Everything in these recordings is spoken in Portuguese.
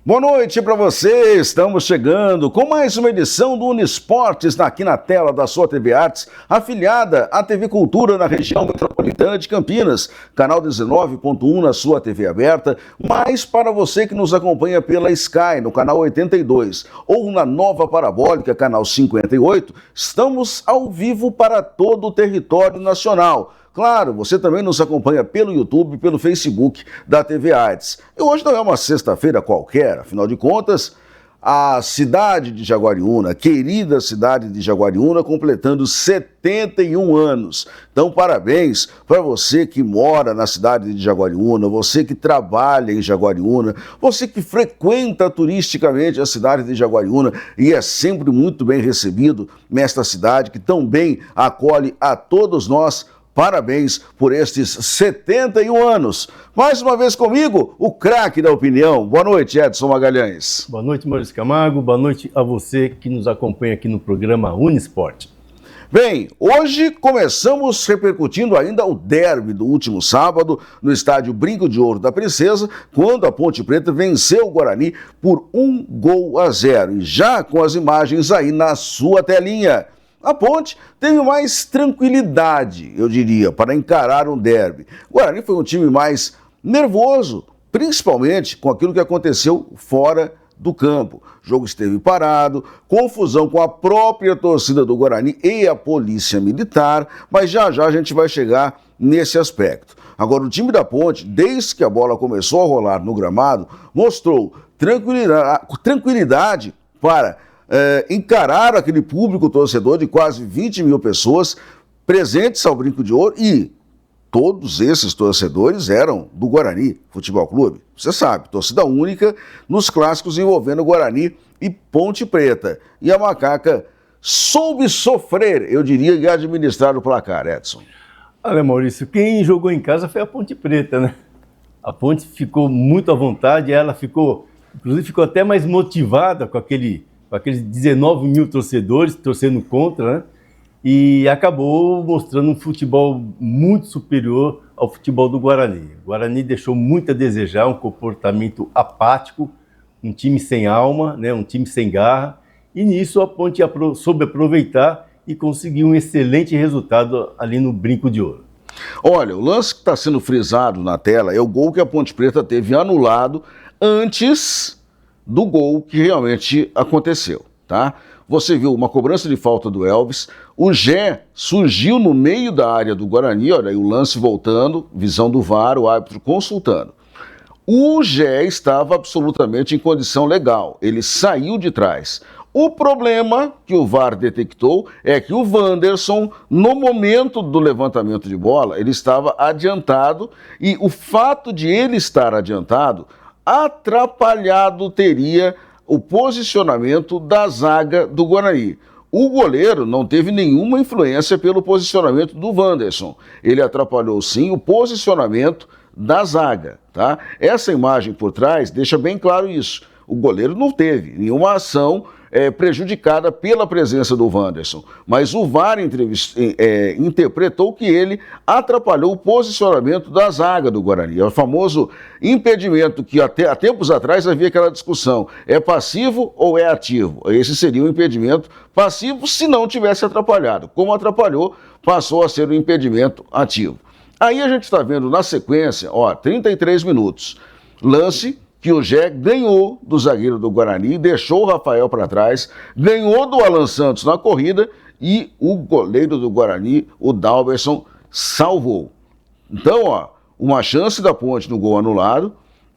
Boa noite para você, estamos chegando com mais uma edição do Uniesportes aqui na tela da sua TV Artes, afiliada à TV Cultura na região metropolitana de Campinas, canal 19.1 na sua TV aberta, mas para você que nos acompanha pela Sky, no canal 82, ou na nova parabólica, canal 58, estamos ao vivo para todo o território nacional. Claro, você também nos acompanha pelo YouTube, pelo Facebook da TV Artes. E hoje não é uma sexta-feira qualquer, afinal de contas, a cidade de Jaguariúna, querida cidade de Jaguariúna, completando 71 anos. Então, parabéns para você que mora na cidade de Jaguariúna, você que trabalha em Jaguariúna, você que frequenta turisticamente a cidade de Jaguariúna e é sempre muito bem recebido nesta cidade que tão bem acolhe a todos nós. Parabéns por estes 71 anos. Mais uma vez comigo, o craque da opinião. Boa noite, Edson Magalhães. Boa noite, Maurício Camargo. Boa noite a você que nos acompanha aqui no programa Uniesporte. Bem, hoje começamos repercutindo ainda o derby do último sábado no estádio Brinco de Ouro da Princesa, quando a Ponte Preta venceu o Guarani por 1-0. E já com as imagens aí na sua telinha. A Ponte teve mais tranquilidade, eu diria, para encarar um derby. O Guarani foi um time mais nervoso, principalmente com aquilo que aconteceu fora do campo. O jogo esteve parado, confusão com a própria torcida do Guarani e a polícia militar, mas já a gente vai chegar nesse aspecto. Agora, o time da Ponte, desde que a bola começou a rolar no gramado, mostrou tranquilidade para encarar aquele público torcedor de quase 20 mil pessoas presentes ao Brinco de Ouro, e todos esses torcedores eram do Guarani Futebol Clube. Você sabe, torcida única nos clássicos envolvendo Guarani e Ponte Preta. E a Macaca soube sofrer, eu diria, e administrar o placar, Edson. Olha, Maurício, quem jogou em casa foi a Ponte Preta, né? A Ponte ficou muito à vontade, inclusive ficou até mais motivada com aqueles 19 mil torcedores torcendo contra, né? E acabou mostrando um futebol muito superior ao futebol do Guarani. O Guarani deixou muito a desejar, um comportamento apático, um time sem alma, né? Um time sem garra, e nisso a Ponte soube aproveitar e conseguiu um excelente resultado ali no Brinco de Ouro. Olha, o lance que está sendo frisado na tela é o gol que a Ponte Preta teve anulado antes do gol que realmente aconteceu, tá? Você viu uma cobrança de falta do Elvis, o Gé surgiu no meio da área do Guarani, olha aí o lance voltando, visão do VAR, o árbitro consultando. O Gé estava absolutamente em condição legal, ele saiu de trás. O problema que o VAR detectou é que o Wanderson, no momento do levantamento de bola, ele estava adiantado, e o fato de ele estar adiantado atrapalhado teria o posicionamento da zaga do Guarani. O goleiro não teve nenhuma influência pelo posicionamento do Wanderson. Ele atrapalhou sim o posicionamento da zaga, tá? Essa imagem por trás deixa bem claro isso. O goleiro não teve nenhuma ação prejudicada pela presença do Wanderson, mas o VAR interpretou que ele atrapalhou o posicionamento da zaga do Guarani. É o famoso impedimento que até há tempos atrás havia aquela discussão, é passivo ou é ativo? Esse seria um impedimento passivo se não tivesse atrapalhado. Como atrapalhou, passou a ser um impedimento ativo. Aí a gente está vendo na sequência, 33 minutos, lance que o Gé ganhou do zagueiro do Guarani, deixou o Rafael para trás, ganhou do Alan Santos na corrida e o goleiro do Guarani, o Dalberson, salvou. Então, uma chance da Ponte no gol anulado,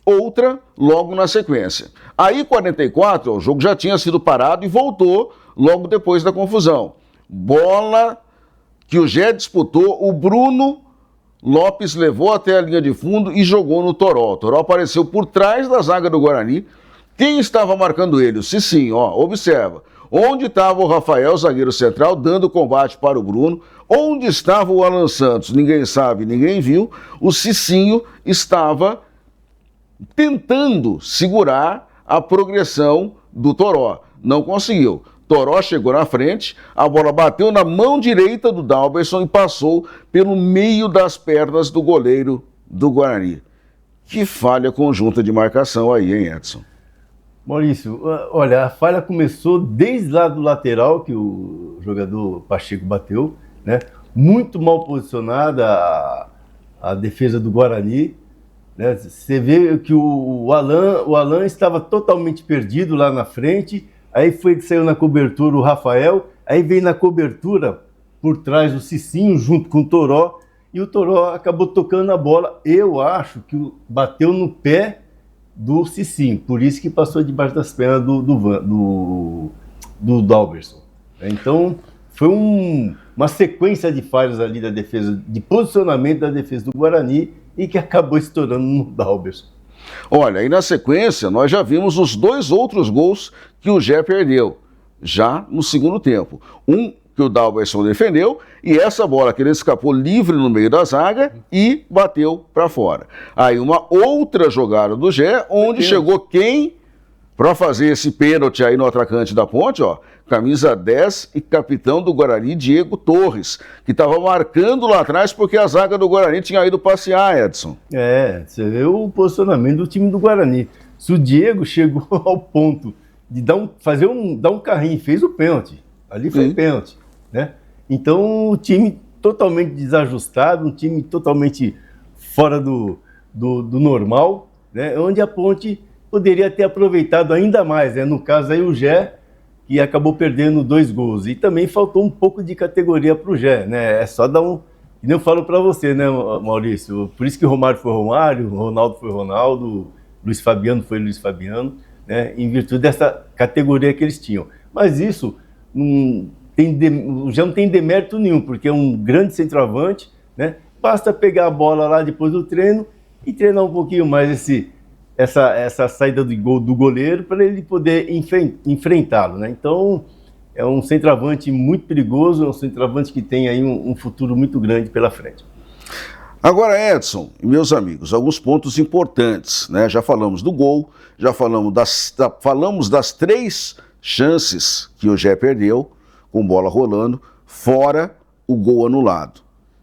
outra logo na sequência. Aí, 44, o jogo já tinha sido parado e voltou logo depois da confusão. Bola que o Gé disputou, o Bruno Lopes levou até a linha de fundo e jogou no Toró. O Toró apareceu por trás da zaga do Guarani. Quem estava marcando ele? O Cicinho, observa. Onde estava o Rafael, zagueiro central, dando combate para o Bruno? Onde estava o Alan Santos? Ninguém sabe, ninguém viu. O Cicinho estava tentando segurar a progressão do Toró. Não conseguiu. Toró chegou na frente, a bola bateu na mão direita do Dalberson e passou pelo meio das pernas do goleiro do Guarani. Que falha conjunta de marcação aí, hein, Edson? Maurício, olha, a falha começou desde lá do lateral, que o jogador Pacheco bateu, né? Muito mal posicionada a defesa do Guarani, né? Você vê que o Alan estava totalmente perdido lá na frente, aí foi que saiu na cobertura o Rafael, aí veio na cobertura por trás o Cicinho junto com o Toró, e o Toró acabou tocando a bola. Eu acho que bateu no pé do Cicinho, por isso que passou debaixo das pernas do Dalberson. Então, foi uma sequência de falhas ali da defesa, de posicionamento da defesa do Guarani, e que acabou estourando no Dalberson. Olha, e na sequência, nós já vimos os 2 outros gols que o Gé perdeu, já no segundo tempo. Um que o Dalberson defendeu, e essa bola que ele escapou livre no meio da zaga e bateu para fora. Aí uma outra jogada do Gé, onde chegou quem para fazer esse pênalti aí no atacante da Ponte, ó, camisa 10 e capitão do Guarani, Diego Torres, que estava marcando lá atrás porque a zaga do Guarani tinha ido passear, Edson. Você vê o posicionamento do time do Guarani. Se o Diego chegou ao ponto de dar um carrinho e fez o pênalti, ali foi pênalti, né? Então o time totalmente desajustado, um time totalmente fora do normal, né? Onde a Ponte poderia ter aproveitado ainda mais, né? No caso aí o Gé, que acabou perdendo 2 gols. E também faltou um pouco de categoria para o Gé, né? É só dar um... E nem eu falo para você, né, Maurício? Por isso que o Romário foi Romário, o Ronaldo foi Ronaldo, o Luiz Fabiano foi Luiz Fabiano, né? Em virtude dessa categoria que eles tinham. Mas isso já não tem demérito nenhum, porque é um grande centroavante, né? Basta pegar a bola lá depois do treino e treinar um pouquinho mais essa saída do gol do goleiro para ele poder enfrentá-lo, né? Então, é um centroavante muito perigoso, é um centroavante que tem aí um futuro muito grande pela frente. Agora, Edson e meus amigos, alguns pontos importantes, né? Já falamos do gol, já falamos das 3 chances que o Gé perdeu, com bola rolando, fora o gol anulado.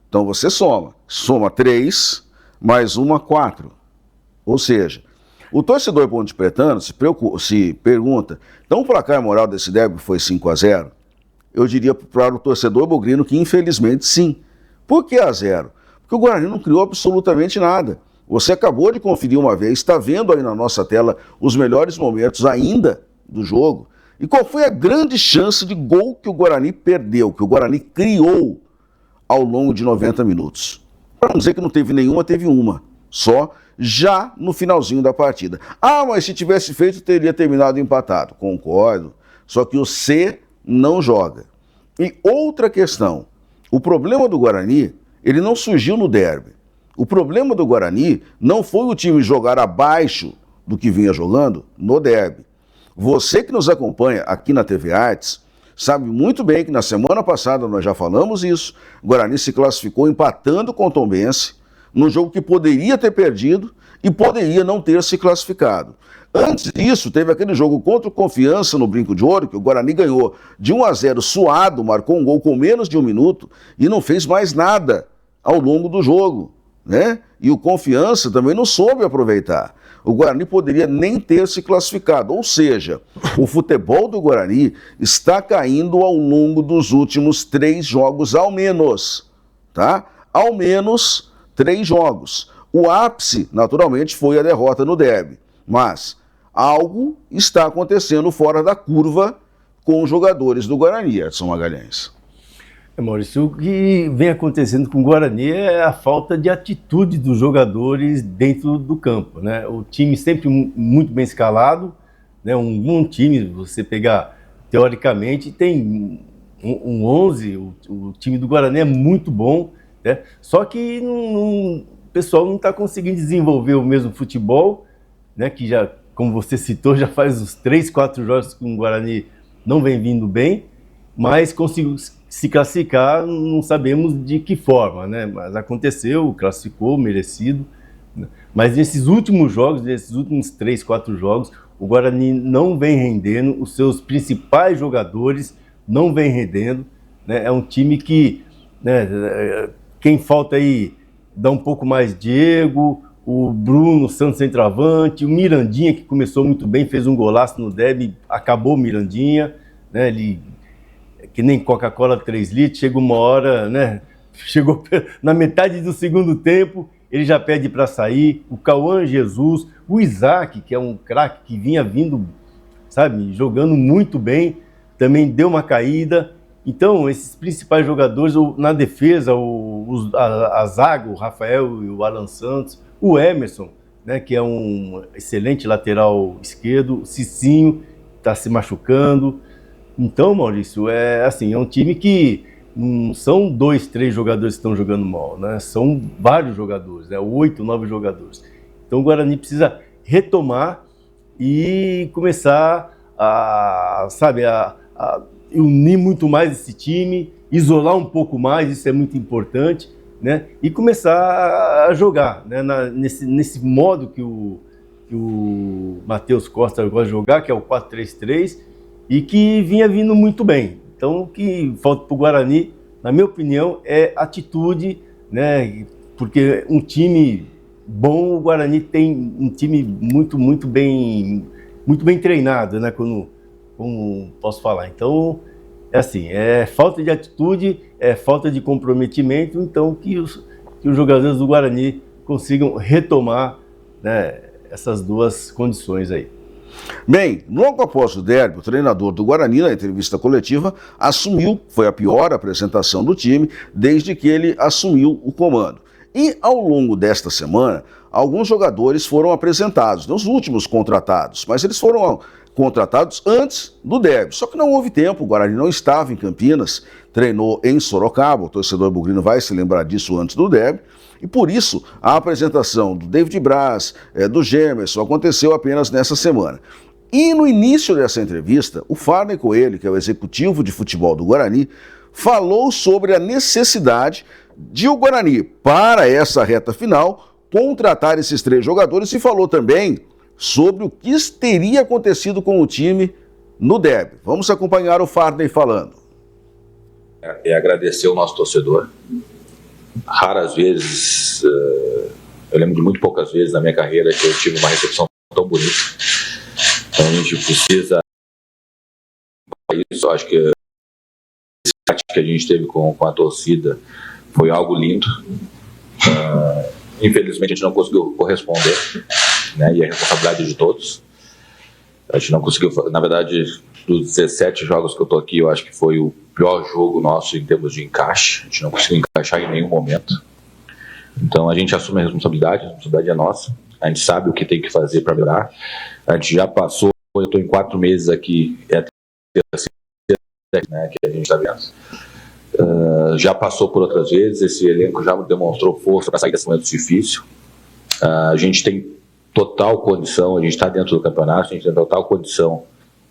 Então você soma 3, mais 4. Ou seja, o torcedor pontepretano se pergunta, então o placar moral desse derby foi 5-0? Eu diria para o torcedor bugrino que infelizmente sim. Por que 0? Porque o Guarani não criou absolutamente nada. Você acabou de conferir uma vez, está vendo aí na nossa tela os melhores momentos ainda do jogo. E qual foi a grande chance de gol que o Guarani perdeu, que o Guarani criou ao longo de 90 minutos? Para não dizer que não teve nenhuma, teve uma. Só já no finalzinho da partida. Ah, mas se tivesse feito, teria terminado empatado. Concordo. Só que o C não joga. E outra questão. O problema do Guarani, ele não surgiu no derby. O problema do Guarani não foi o time jogar abaixo do que vinha jogando no derby. Você que nos acompanha aqui na TV Artes, sabe muito bem que na semana passada nós já falamos isso. O Guarani se classificou empatando com o Tombense, num jogo que poderia ter perdido e poderia não ter se classificado. Antes disso, teve aquele jogo contra o Confiança no Brinco de Ouro, que o Guarani ganhou de 1-0 suado, marcou um gol com menos de 1 minuto e não fez mais nada ao longo do jogo, né? E o Confiança também não soube aproveitar. O Guarani poderia nem ter se classificado, ou seja, o futebol do Guarani está caindo ao longo dos últimos 3 jogos ao menos, tá? Ao menos 3 jogos. O ápice, naturalmente, foi a derrota no derby, mas algo está acontecendo fora da curva com os jogadores do Guarani, Edson Magalhães. Maurício, o que vem acontecendo com o Guarani é a falta de atitude dos jogadores dentro do campo, né? O time sempre muito bem escalado, né? Um bom time, você pegar, teoricamente, tem um 11, o time do Guarani é muito bom, né? Só que o pessoal não está conseguindo desenvolver o mesmo futebol, né? Que já, como você citou, já faz uns 3, 4 jogos que o Guarani não vem vindo bem, mas conseguiu se classificar, não sabemos de que forma, né? Mas aconteceu, classificou, merecido. Mas nesses últimos jogos, nesses últimos 3, 4 jogos, o Guarani não vem rendendo, os seus principais jogadores não vem rendendo, né? É um time que, né, quem falta aí dá um pouco mais Diego, o Bruno Santos centroavante, o Mirandinha, que começou muito bem, fez um golaço no derby, acabou o Mirandinha, né? Ele, que nem Coca-Cola 3 litros, chega uma hora, né? Chegou na metade do segundo tempo, ele já pede para sair. O Cauã Jesus, o Isaac, que é um craque que vinha vindo, sabe, jogando muito bem, também deu uma caída. Então, esses principais jogadores, na defesa, a zaga, o Rafael e o Alan Santos, o Emerson, né, que é um excelente lateral esquerdo, o Cicinho está se machucando. Então, Maurício, é um time que não são 2, 3 jogadores que estão jogando mal, né? São vários jogadores, né? 8, 9 jogadores. Então o Guarani precisa retomar e começar a unir muito mais esse time, isolar um pouco mais, isso é muito importante, né? E começar a jogar, né? Nesse modo que o Matheus Costa gosta de jogar, que é o 4-3-3, e que vinha vindo muito bem. Então, o que falta para o Guarani, na minha opinião, é atitude, né? Porque um time bom, o Guarani tem um time muito bem treinado, né? Como posso falar. Então, é falta de atitude, é falta de comprometimento, então que os jogadores do Guarani consigam retomar, né, essas duas condições aí. Bem, logo após o derby, o treinador do Guarani, na entrevista coletiva, assumiu que foi a pior apresentação do time desde que ele assumiu o comando. E ao longo desta semana, alguns jogadores foram apresentados, não os últimos contratados, mas eles foram contratados antes do derby. Só que não houve tempo, o Guarani não estava em Campinas, treinou em Sorocaba, o torcedor bugrino vai se lembrar disso antes do derby, e por isso a apresentação do David Braz, do Gemerson, aconteceu apenas nessa semana. E no início dessa entrevista, o Farney Coelho, que é o executivo de futebol do Guarani, falou sobre a necessidade de o Guarani, para essa reta final, contratar esses 3 jogadores e falou também sobre o que teria acontecido com o time no derby. Vamos acompanhar o Farney falando. É agradecer o nosso torcedor. Raras vezes, eu lembro de muito poucas vezes na minha carreira que eu tive uma recepção tão bonita. Então a gente precisa isso. Acho que esse que a gente teve com a torcida foi algo lindo. Infelizmente a gente não conseguiu corresponder, né? E a responsabilidade de todos. A gente não conseguiu, na verdade, dos 17 jogos que eu tô aqui, eu acho que foi o pior jogo nosso em termos de encaixe. A gente não conseguiu encaixar em nenhum momento. Então a gente assume a responsabilidade é nossa. A gente sabe o que tem que fazer para melhorar. A gente já passou, eu estou em 4 meses aqui, é a terceira, né, que a gente está vendo. Já passou por outras vezes, esse elenco já demonstrou força para sair desse momento difícil. A gente tem total condição, a gente está dentro do campeonato, a gente tem total condição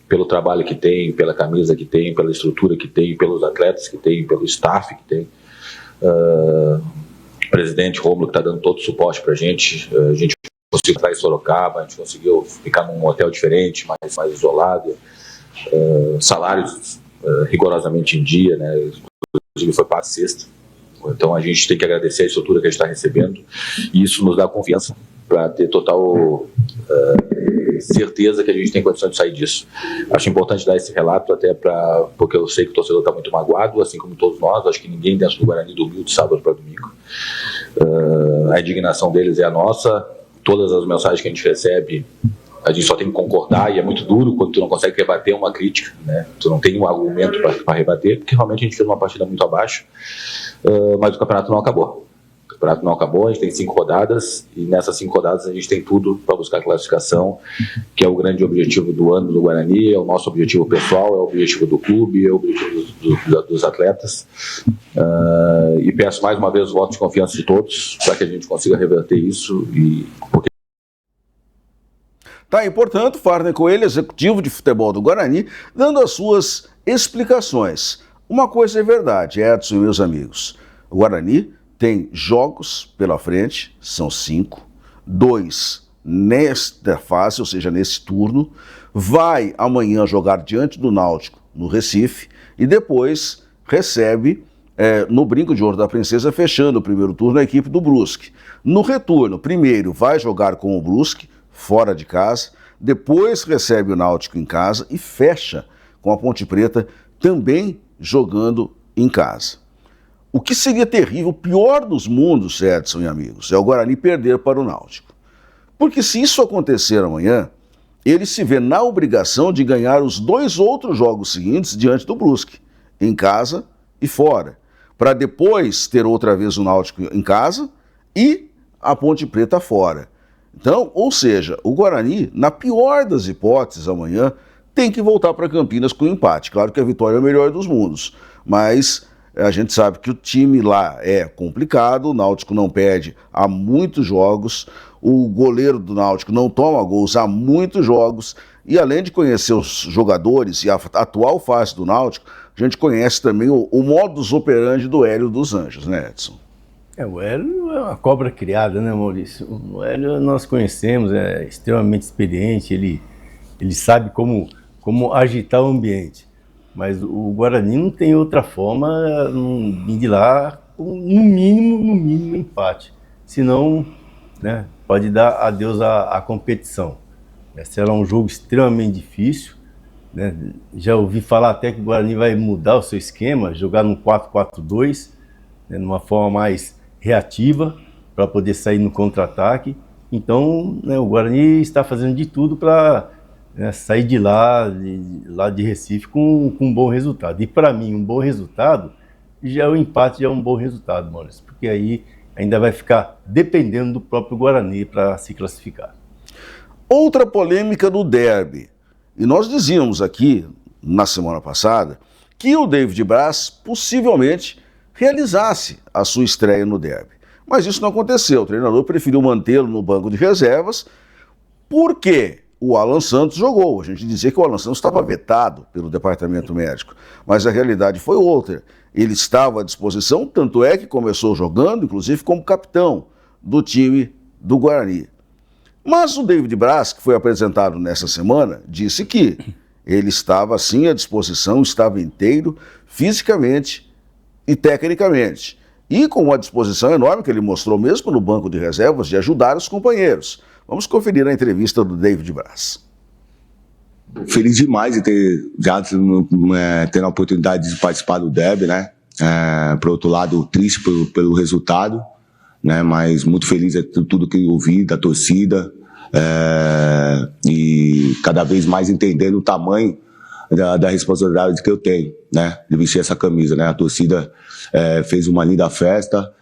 pelo trabalho que tem, pela camisa que tem, pela estrutura que tem, pelos atletas que tem, pelo staff que tem. O presidente Rômulo que está dando todo o suporte para a gente conseguiu estar em Sorocaba, a gente conseguiu ficar num hotel diferente, mais isolado, salários rigorosamente em dia, né? Inclusive foi para a sexta. Então a gente tem que agradecer a estrutura que a gente está recebendo e isso nos dá confiança para ter total certeza que a gente tem condição de sair disso. Acho importante dar esse relato até porque eu sei que o torcedor está muito magoado, assim como todos nós. Acho que ninguém dentro do Guarani dormiu de sábado para domingo. A indignação deles é a nossa. Todas as mensagens que a gente recebe, a gente só tem que concordar, e é muito duro quando tu não consegue rebater uma crítica, né? Tu não tem um argumento para rebater, porque realmente a gente fez uma partida muito abaixo, mas o campeonato não acabou. O campeonato não acabou, a gente tem 5 rodadas, e nessas 5 rodadas a gente tem tudo para buscar a classificação, que é o grande objetivo do ano do Guarani, é o nosso objetivo pessoal, é o objetivo do clube, é o objetivo dos atletas. E peço mais uma vez o voto de confiança de todos, para que a gente consiga reverter isso, porque Tá aí, portanto, Farney Coelho, executivo de futebol do Guarani, dando as suas explicações. Uma coisa é verdade, Edson e meus amigos, o Guarani tem jogos pela frente, são 5, 2 nesta fase, ou seja, nesse turno, vai amanhã jogar diante do Náutico no Recife e depois recebe no Brinco de Ouro da Princesa, fechando o primeiro turno, a equipe do Brusque. No retorno, primeiro vai jogar com o Brusque, fora de casa, depois recebe o Náutico em casa e fecha com a Ponte Preta também jogando em casa. O que seria terrível, o pior dos mundos, Edson e amigos, é o Guarani perder para o Náutico. Porque se isso acontecer amanhã, ele se vê na obrigação de ganhar os 2 outros jogos seguintes diante do Brusque, em casa e fora, para depois ter outra vez o Náutico em casa e a Ponte Preta fora. Então, ou seja, o Guarani, na pior das hipóteses amanhã, tem que voltar para Campinas com empate. Claro que a vitória é o melhor dos mundos, mas a gente sabe que o time lá é complicado, o Náutico não perde há muitos jogos, o goleiro do Náutico não toma gols há muitos jogos, e além de conhecer os jogadores e a atual fase do Náutico, a gente conhece também o modus operandi do Hélio dos Anjos, né, Edson? O Hélio é uma cobra criada, né, Maurício? O Hélio nós conhecemos, é extremamente experiente, ele sabe como agitar o ambiente. Mas o Guarani não tem outra forma de ir lá, no mínimo, empate. Senão, né, pode dar adeus à competição. Será um jogo extremamente difícil. Né? Já ouvi falar até que o Guarani vai mudar o seu esquema, jogar num 4-4-2, né, numa forma mais reativa, para poder sair no contra-ataque. Então, né, o Guarani está fazendo de tudo para sair de lá de Recife com um bom resultado. E para mim, um bom resultado, o empate já é um bom resultado, Maurício, porque aí ainda vai ficar dependendo do próprio Guarani para se classificar. Outra polêmica do derby. E nós dizíamos aqui, na semana passada, que o David Braz possivelmente realizasse a sua estreia no derby. Mas isso não aconteceu. O treinador preferiu mantê-lo no banco de reservas. Por quê? O Alan Santos jogou. A gente dizia que o Alan Santos estava vetado pelo departamento médico, mas a realidade foi outra. Ele estava à disposição, tanto é que começou jogando, inclusive como capitão do time do Guarani. Mas o David Braz, que foi apresentado nessa semana, disse que ele estava sim à disposição, estava inteiro, fisicamente e tecnicamente. E com uma disposição enorme que ele mostrou mesmo no banco de reservas de ajudar os companheiros. Vamos conferir a entrevista do David Braz. Feliz demais de ter tendo a oportunidade de participar do derby, né? Por outro lado, triste pelo resultado, né? Mas muito feliz de tudo que eu ouvi da torcida, e cada vez mais entendendo o tamanho da responsabilidade que eu tenho, né? De vestir essa camisa, né? A torcida fez uma linda festa.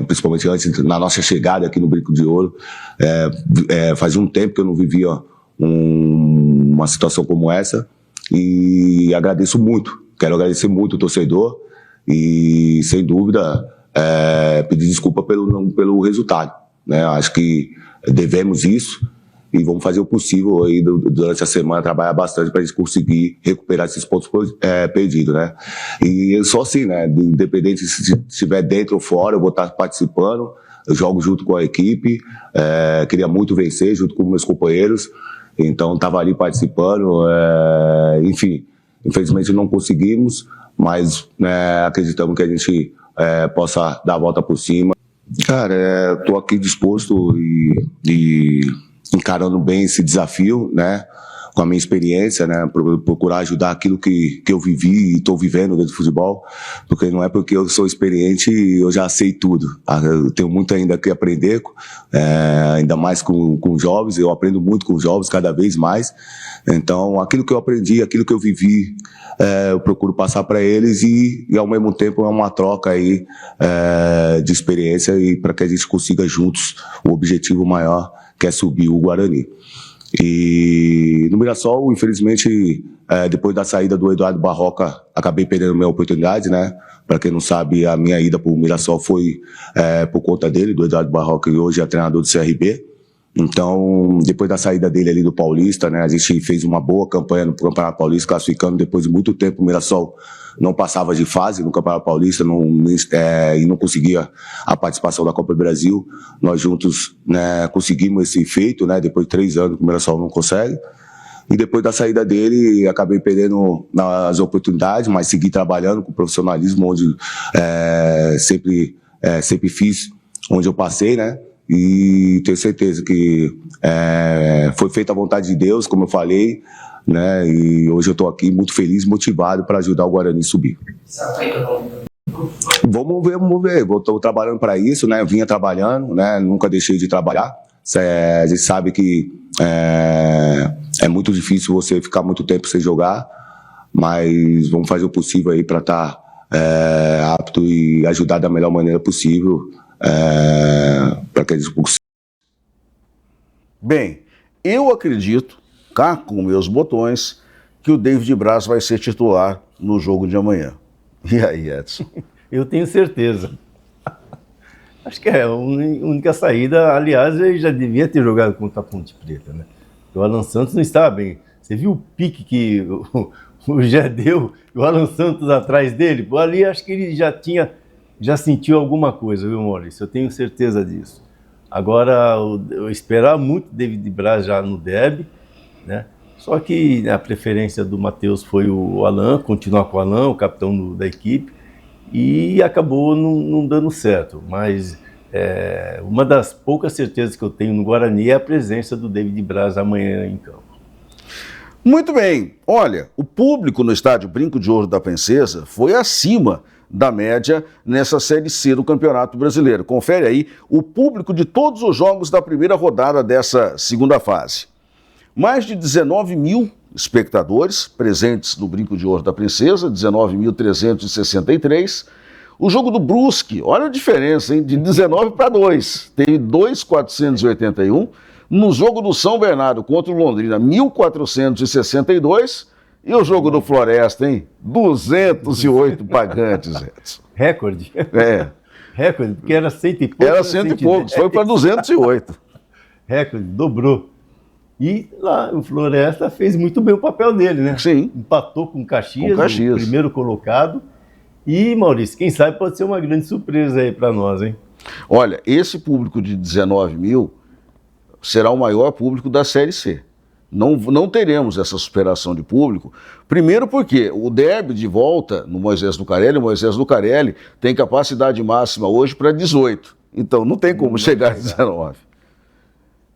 Principalmente antes, na nossa chegada aqui no Brinco de Ouro, fazia um tempo que eu não vivia uma situação como essa, e agradeço muito, quero agradecer muito o torcedor e, sem dúvida, pedir desculpa pelo resultado, né? Acho que devemos isso e vamos fazer o possível aí durante a semana, trabalhar bastante para a gente conseguir recuperar esses pontos perdidos, né? E só assim, né? Independente se estiver dentro ou fora, eu vou estar participando, eu jogo junto com a equipe, queria muito vencer junto com meus companheiros, então estava ali participando, enfim, infelizmente não conseguimos, mas acreditamos que a gente possa dar a volta por cima. Cara, estou aqui disposto e encarando bem esse desafio, né, com a minha experiência, né, procurar ajudar aquilo que eu vivi e estou vivendo dentro do futebol, porque não é porque eu sou experiente e eu já sei tudo. Eu tenho muito ainda que aprender, ainda mais com jovens, eu aprendo muito com jovens cada vez mais, então aquilo que eu aprendi, aquilo que eu vivi, eu procuro passar para eles e ao mesmo tempo é uma troca aí de experiência e para que a gente consiga juntos o objetivo maior, que é subir o Guarani. E no Mirassol, infelizmente, depois da saída do Eduardo Barroca, acabei perdendo a minha oportunidade, né? Para quem não sabe, a minha ida para o Mirassol foi por conta dele, do Eduardo Barroca, que hoje é treinador do CRB. Então, depois da saída dele ali do Paulista, né, a gente fez uma boa campanha no Campeonato Paulista, classificando depois de muito tempo. O Mirassol não passava de fase no Campeonato Paulista e não conseguia a participação da Copa do Brasil. Nós juntos, né, conseguimos esse feito, né, depois de 3 anos que o Mirassol não consegue. E depois da saída dele, acabei perdendo as oportunidades, mas segui trabalhando com profissionalismo, onde sempre sempre fiz onde eu passei, né? E tenho certeza que foi feita a vontade de Deus, como eu falei, né? E hoje eu estou aqui muito feliz, motivado para ajudar o Guarani a subir. Vamos ver. Estou trabalhando para isso, né? Eu vinha trabalhando, né? Nunca deixei de trabalhar. A gente sabe que é muito difícil você ficar muito tempo sem jogar, mas vamos fazer o possível aí para estar apto e ajudar da melhor maneira possível para que eles possam. Bem, eu acredito, cá com meus botões, que o David Braz vai ser titular no jogo de amanhã. E aí, Edson? Eu tenho certeza. Acho que é a única saída. Aliás, ele já devia ter jogado contra a Ponte Preta, né? O Alan Santos não estava bem. Você viu o pique que o Gé deu, o Alan Santos atrás dele? Por ali, acho que ele já sentiu alguma coisa, viu, Maurício? Eu tenho certeza disso. Agora, eu esperava muito David Braz já no derby, né? Só que a preferência do Matheus foi o Alan, continuar com o Alan, o capitão da equipe, e acabou não dando certo. Mas uma das poucas certezas que eu tenho no Guarani é a presença do David Braz amanhã em campo. Muito bem. Olha, o público no estádio Brinco de Ouro da Princesa foi acima da média nessa Série C do Campeonato Brasileiro. Confere aí o público de todos os jogos da primeira rodada dessa segunda fase. Mais de 19 mil espectadores presentes no Brinco de Ouro da Princesa, 19.363. O jogo do Brusque, olha a diferença, hein? De 19 para 2, teve 2.481. No jogo do São Bernardo contra o Londrina, 1.462. E o jogo do Floresta, hein? 208 pagantes, Edson. Recorde? Recorde, porque era 100 e poucos. Era 100 e poucos, foi para 208. Recorde, dobrou. E lá o Floresta fez muito bem o papel dele, né? Sim. Empatou com o Caxias, Caxias. O primeiro colocado. E, Maurício, quem sabe pode ser uma grande surpresa aí para nós, hein? Olha, esse público de 19 mil será o maior público da Série C. Não teremos essa superação de público. Primeiro porque o derby de volta no Moisés Lucarelli, o Moisés Lucarelli tem capacidade máxima hoje para 18. Então não tem como chegar a 19.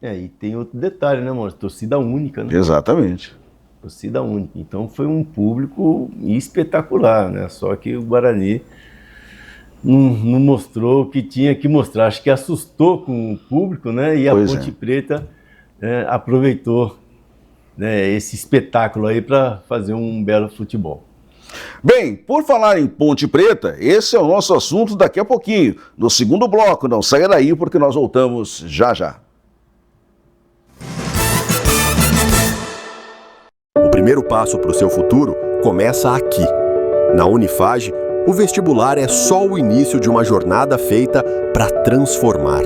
E tem outro detalhe, né, Maurício? Torcida única, né? Exatamente. Torcida única. Então foi um público espetacular, né? Só que o Guarani não mostrou o que tinha que mostrar. Acho que assustou com o público, né? E a Ponte Preta aproveitou, né, esse espetáculo aí para fazer um belo futebol. Bem, por falar em Ponte Preta, esse é o nosso assunto daqui a pouquinho, no segundo bloco. Não saia daí porque nós voltamos já já. O primeiro passo para o seu futuro começa aqui. Na Unifage, o vestibular é só o início de uma jornada feita para transformar.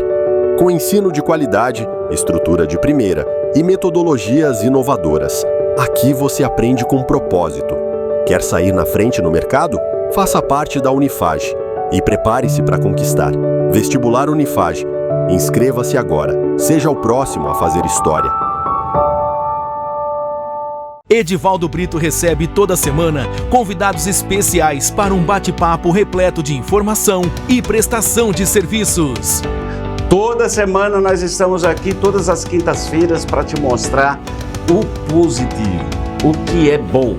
Com ensino de qualidade, estrutura de primeira e metodologias inovadoras, aqui você aprende com propósito. Quer sair na frente no mercado? Faça parte da Unifage e prepare-se para conquistar. Vestibular Unifage. Inscreva-se agora. Seja o próximo a fazer história. Edivaldo Brito recebe toda semana convidados especiais para um bate-papo repleto de informação e prestação de serviços. Toda semana nós estamos aqui, todas as quintas-feiras, para te mostrar o positivo, o que é bom,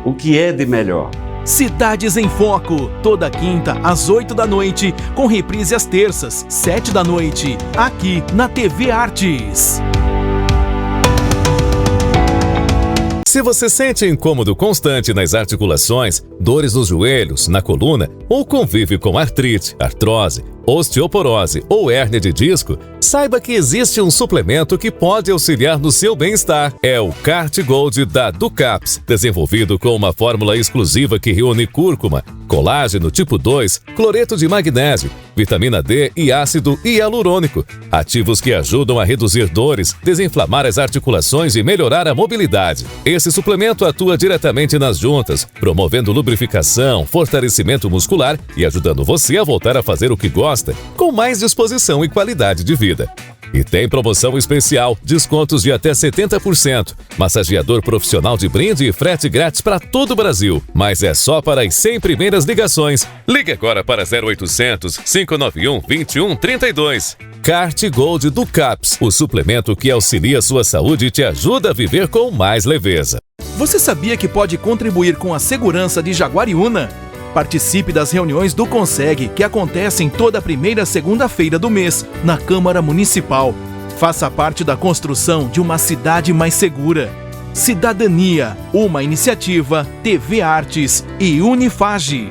o que é de melhor. Cidades em Foco, toda quinta às 8 da noite, com reprise às terças, 7 da noite, aqui na TV Artes. Se você sente incômodo constante nas articulações, dores nos joelhos, na coluna, ou convive com artrite, artrose, osteoporose ou hérnia de disco, saiba que existe um suplemento que pode auxiliar no seu bem-estar. É o Cart Gold da Ducaps, desenvolvido com uma fórmula exclusiva que reúne cúrcuma, colágeno tipo 2, cloreto de magnésio, vitamina D e ácido hialurônico, ativos que ajudam a reduzir dores, desinflamar as articulações e melhorar a mobilidade. Esse suplemento atua diretamente nas juntas, promovendo lubrificação, fortalecimento muscular e ajudando você a voltar a fazer o que gosta, com mais disposição e qualidade de vida. E tem promoção especial, descontos de até 70%. Massageador profissional de brinde e frete grátis para todo o Brasil. Mas é só para as 100 primeiras ligações. Ligue agora para 0800 591 2132. Kart Gold do CAPS, o suplemento que auxilia a sua saúde e te ajuda a viver com mais leveza. Você sabia que pode contribuir com a segurança de Jaguariúna? Participe das reuniões do Conseg, que acontecem toda primeira segunda-feira do mês, na Câmara Municipal. Faça parte da construção de uma cidade mais segura. Cidadania, uma iniciativa, TV Artes e Unifage.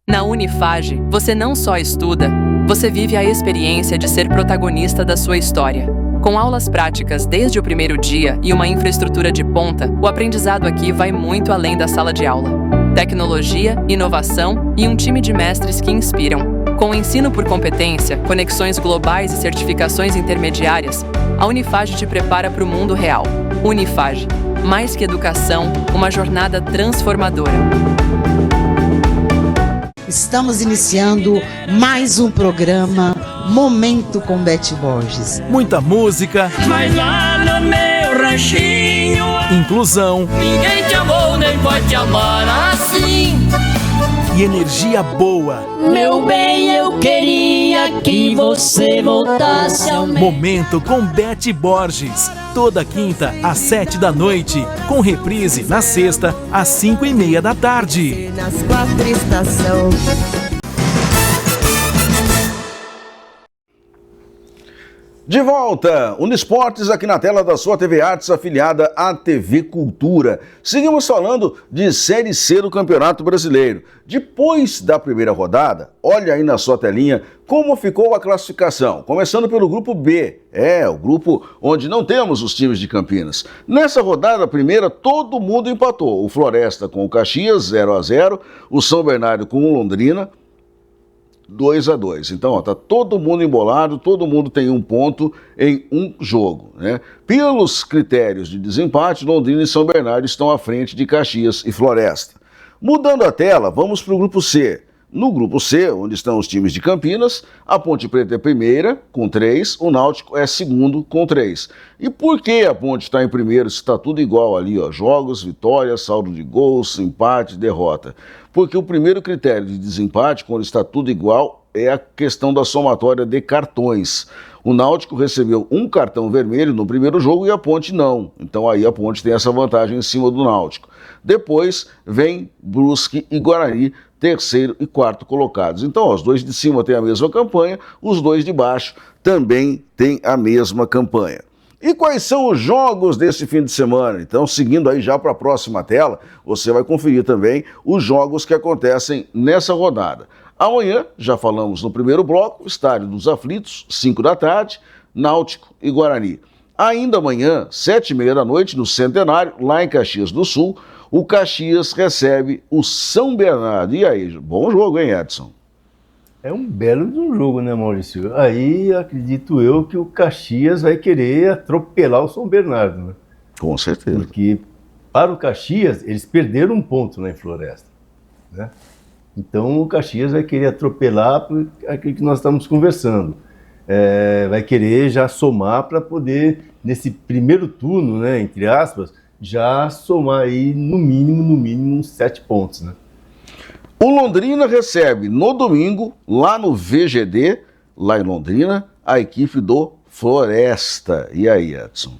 Na Unifage, você não só estuda, você vive a experiência de ser protagonista da sua história. Com aulas práticas desde o primeiro dia e uma infraestrutura de ponta, o aprendizado aqui vai muito além da sala de aula. Tecnologia, inovação e um time de mestres que inspiram. Com ensino por competência, conexões globais e certificações intermediárias, a Unifage te prepara para o mundo real. Unifage, mais que educação, uma jornada transformadora. Estamos iniciando mais um programa Momento com Beth Borges. Muita música, mas lá no meu ranchinho, inclusão, ninguém te amou nem pode te amar assim. E energia boa. Meu bem, eu queria que você voltasse ao meu. Momento com Beth Borges. Toda quinta às 7 da noite, com reprise na sexta às 5:30 da tarde. Nas 4 estações. De volta, Unesportes aqui na tela da sua TV Artes, afiliada à TV Cultura. Seguimos falando de Série C do Campeonato Brasileiro. Depois da primeira rodada, olha aí na sua telinha como ficou a classificação. Começando pelo grupo B, o grupo onde não temos os times de Campinas. Nessa rodada primeira, todo mundo empatou. O Floresta com o Caxias, 0-0. O São Bernardo com o Londrina, 2-2. Então, tá todo mundo embolado, todo mundo tem um ponto em um jogo, né? Pelos critérios de desempate, Londrina e São Bernardo estão à frente de Caxias e Floresta. Mudando a tela, vamos para o grupo C. No grupo C, onde estão os times de Campinas, a Ponte Preta é primeira, com 3, o Náutico é segundo, com 3. E por que a Ponte está em primeiro se está tudo igual ali, ó? Jogos, vitórias, saldo de gols, empate, derrota? Porque o primeiro critério de desempate, quando está tudo igual, é a questão da somatória de cartões. O Náutico recebeu um cartão vermelho no primeiro jogo e a Ponte não. Então aí a Ponte tem essa vantagem em cima do Náutico. Depois vem Brusque e Guarani, terceiro e quarto colocados. Então, os dois de cima têm a mesma campanha, os dois de baixo também têm a mesma campanha. E quais são os jogos desse fim de semana? Então, seguindo aí já para a próxima tela, você vai conferir também os jogos que acontecem nessa rodada. Amanhã, já falamos no primeiro bloco, Estádio dos Aflitos, 5 da tarde, Náutico e Guarani. Ainda amanhã, 7:30 da noite, no Centenário, lá em Caxias do Sul, o Caxias recebe o São Bernardo. E aí, bom jogo, hein, Edson? É um belo de um jogo, né, Maurício? Aí acredito eu que o Caxias vai querer atropelar o São Bernardo, né? Com certeza. Porque para o Caxias, eles perderam um ponto lá em Floresta, né? Então o Caxias vai querer atropelar aquilo que nós estamos conversando. Vai querer já somar para poder, nesse primeiro turno, né, entre aspas, já somar aí no mínimo uns 7 pontos, né? O Londrina recebe no domingo, lá no VGD, lá em Londrina, a equipe do Floresta. E aí, Edson?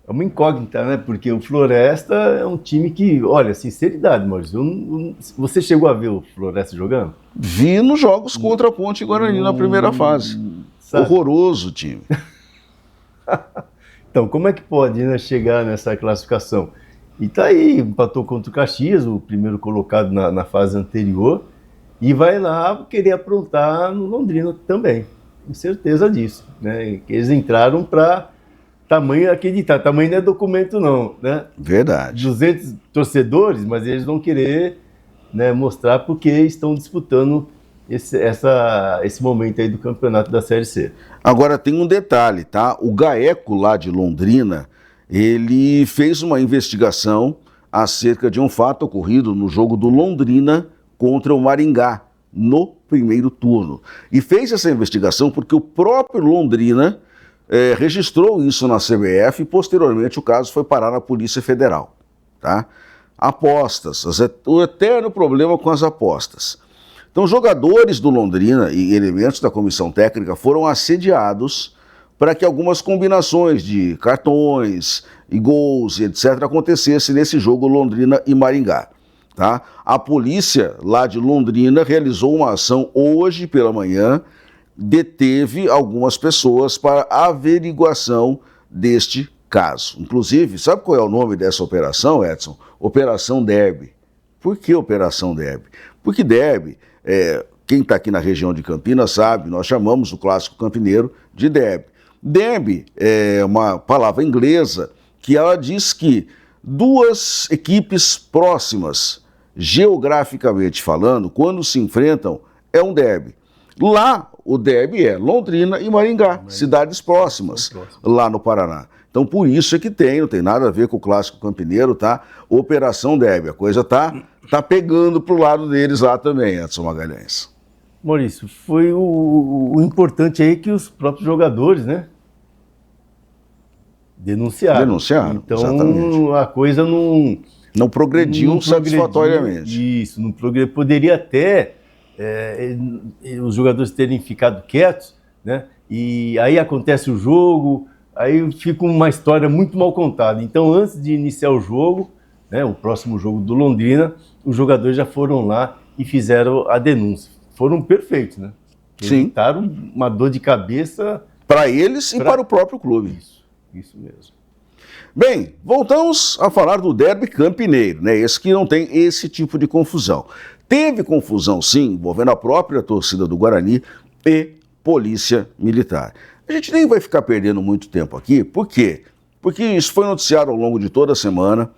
É uma incógnita, né? Porque o Floresta é um time que, olha, sinceridade, Maurício, você chegou a ver o Floresta jogando? Vi nos jogos contra a Ponte e Guarani na primeira fase. Sabe? Horroroso o time. Então, como é que pode, né, chegar nessa classificação? E tá aí, empatou contra o Caxias, o primeiro colocado na fase anterior, e vai lá querer aprontar no Londrina também. Tenho certeza disso, né? Que eles entraram para tamanho acreditar. Tamanho não é documento não, né? Verdade. 200 torcedores, mas eles vão querer, né, mostrar porque estão disputando esse momento aí do campeonato da Série C. Agora tem um detalhe, tá? O GAECO lá de Londrina, ele fez uma investigação acerca de um fato ocorrido no jogo do Londrina contra o Maringá, no primeiro turno. E fez essa investigação porque o próprio Londrina registrou isso na CBF e posteriormente o caso foi parar na Polícia Federal. Tá? Apostas, o eterno problema com as apostas. Então, jogadores do Londrina e elementos da comissão técnica foram assediados para que algumas combinações de cartões e gols e etc. acontecessem nesse jogo Londrina e Maringá. Tá? A polícia lá de Londrina realizou uma ação hoje pela manhã, deteve algumas pessoas para averiguação deste caso. Inclusive, sabe qual é o nome dessa operação, Edson? Operação Derby. Por que Operação Derby? Porque Derby, quem está aqui na região de Campinas sabe, nós chamamos o clássico campineiro de derby. Derby é uma palavra inglesa que ela diz que duas equipes próximas, geograficamente falando, quando se enfrentam, é um derby. Lá, o derby é Londrina e Maringá, cidades próximas, lá no Paraná. Então, por isso é que não tem nada a ver com o clássico campineiro, tá? Operação Derby, a coisa tá pegando pro lado deles lá também, Edson Magalhães. Maurício, foi o importante aí que os próprios jogadores, né, denunciaram. Então, exatamente. A coisa não progrediu satisfatoriamente. Isso, não progrediu. Poderia até os jogadores terem ficado quietos, né? E aí acontece o jogo, aí fica uma história muito mal contada. Então, antes de iniciar o jogo, né, o próximo jogo do Londrina, os jogadores já foram lá e fizeram a denúncia. Foram perfeitos, né? Evitaram uma dor de cabeça para eles e para o próprio clube. Isso mesmo. Bem, voltamos a falar do derby campineiro, né? Esse que não tem esse tipo de confusão. Teve confusão, sim, envolvendo a própria torcida do Guarani e Polícia Militar. A gente nem vai ficar perdendo muito tempo aqui, por quê? Porque isso foi noticiado ao longo de toda a semana.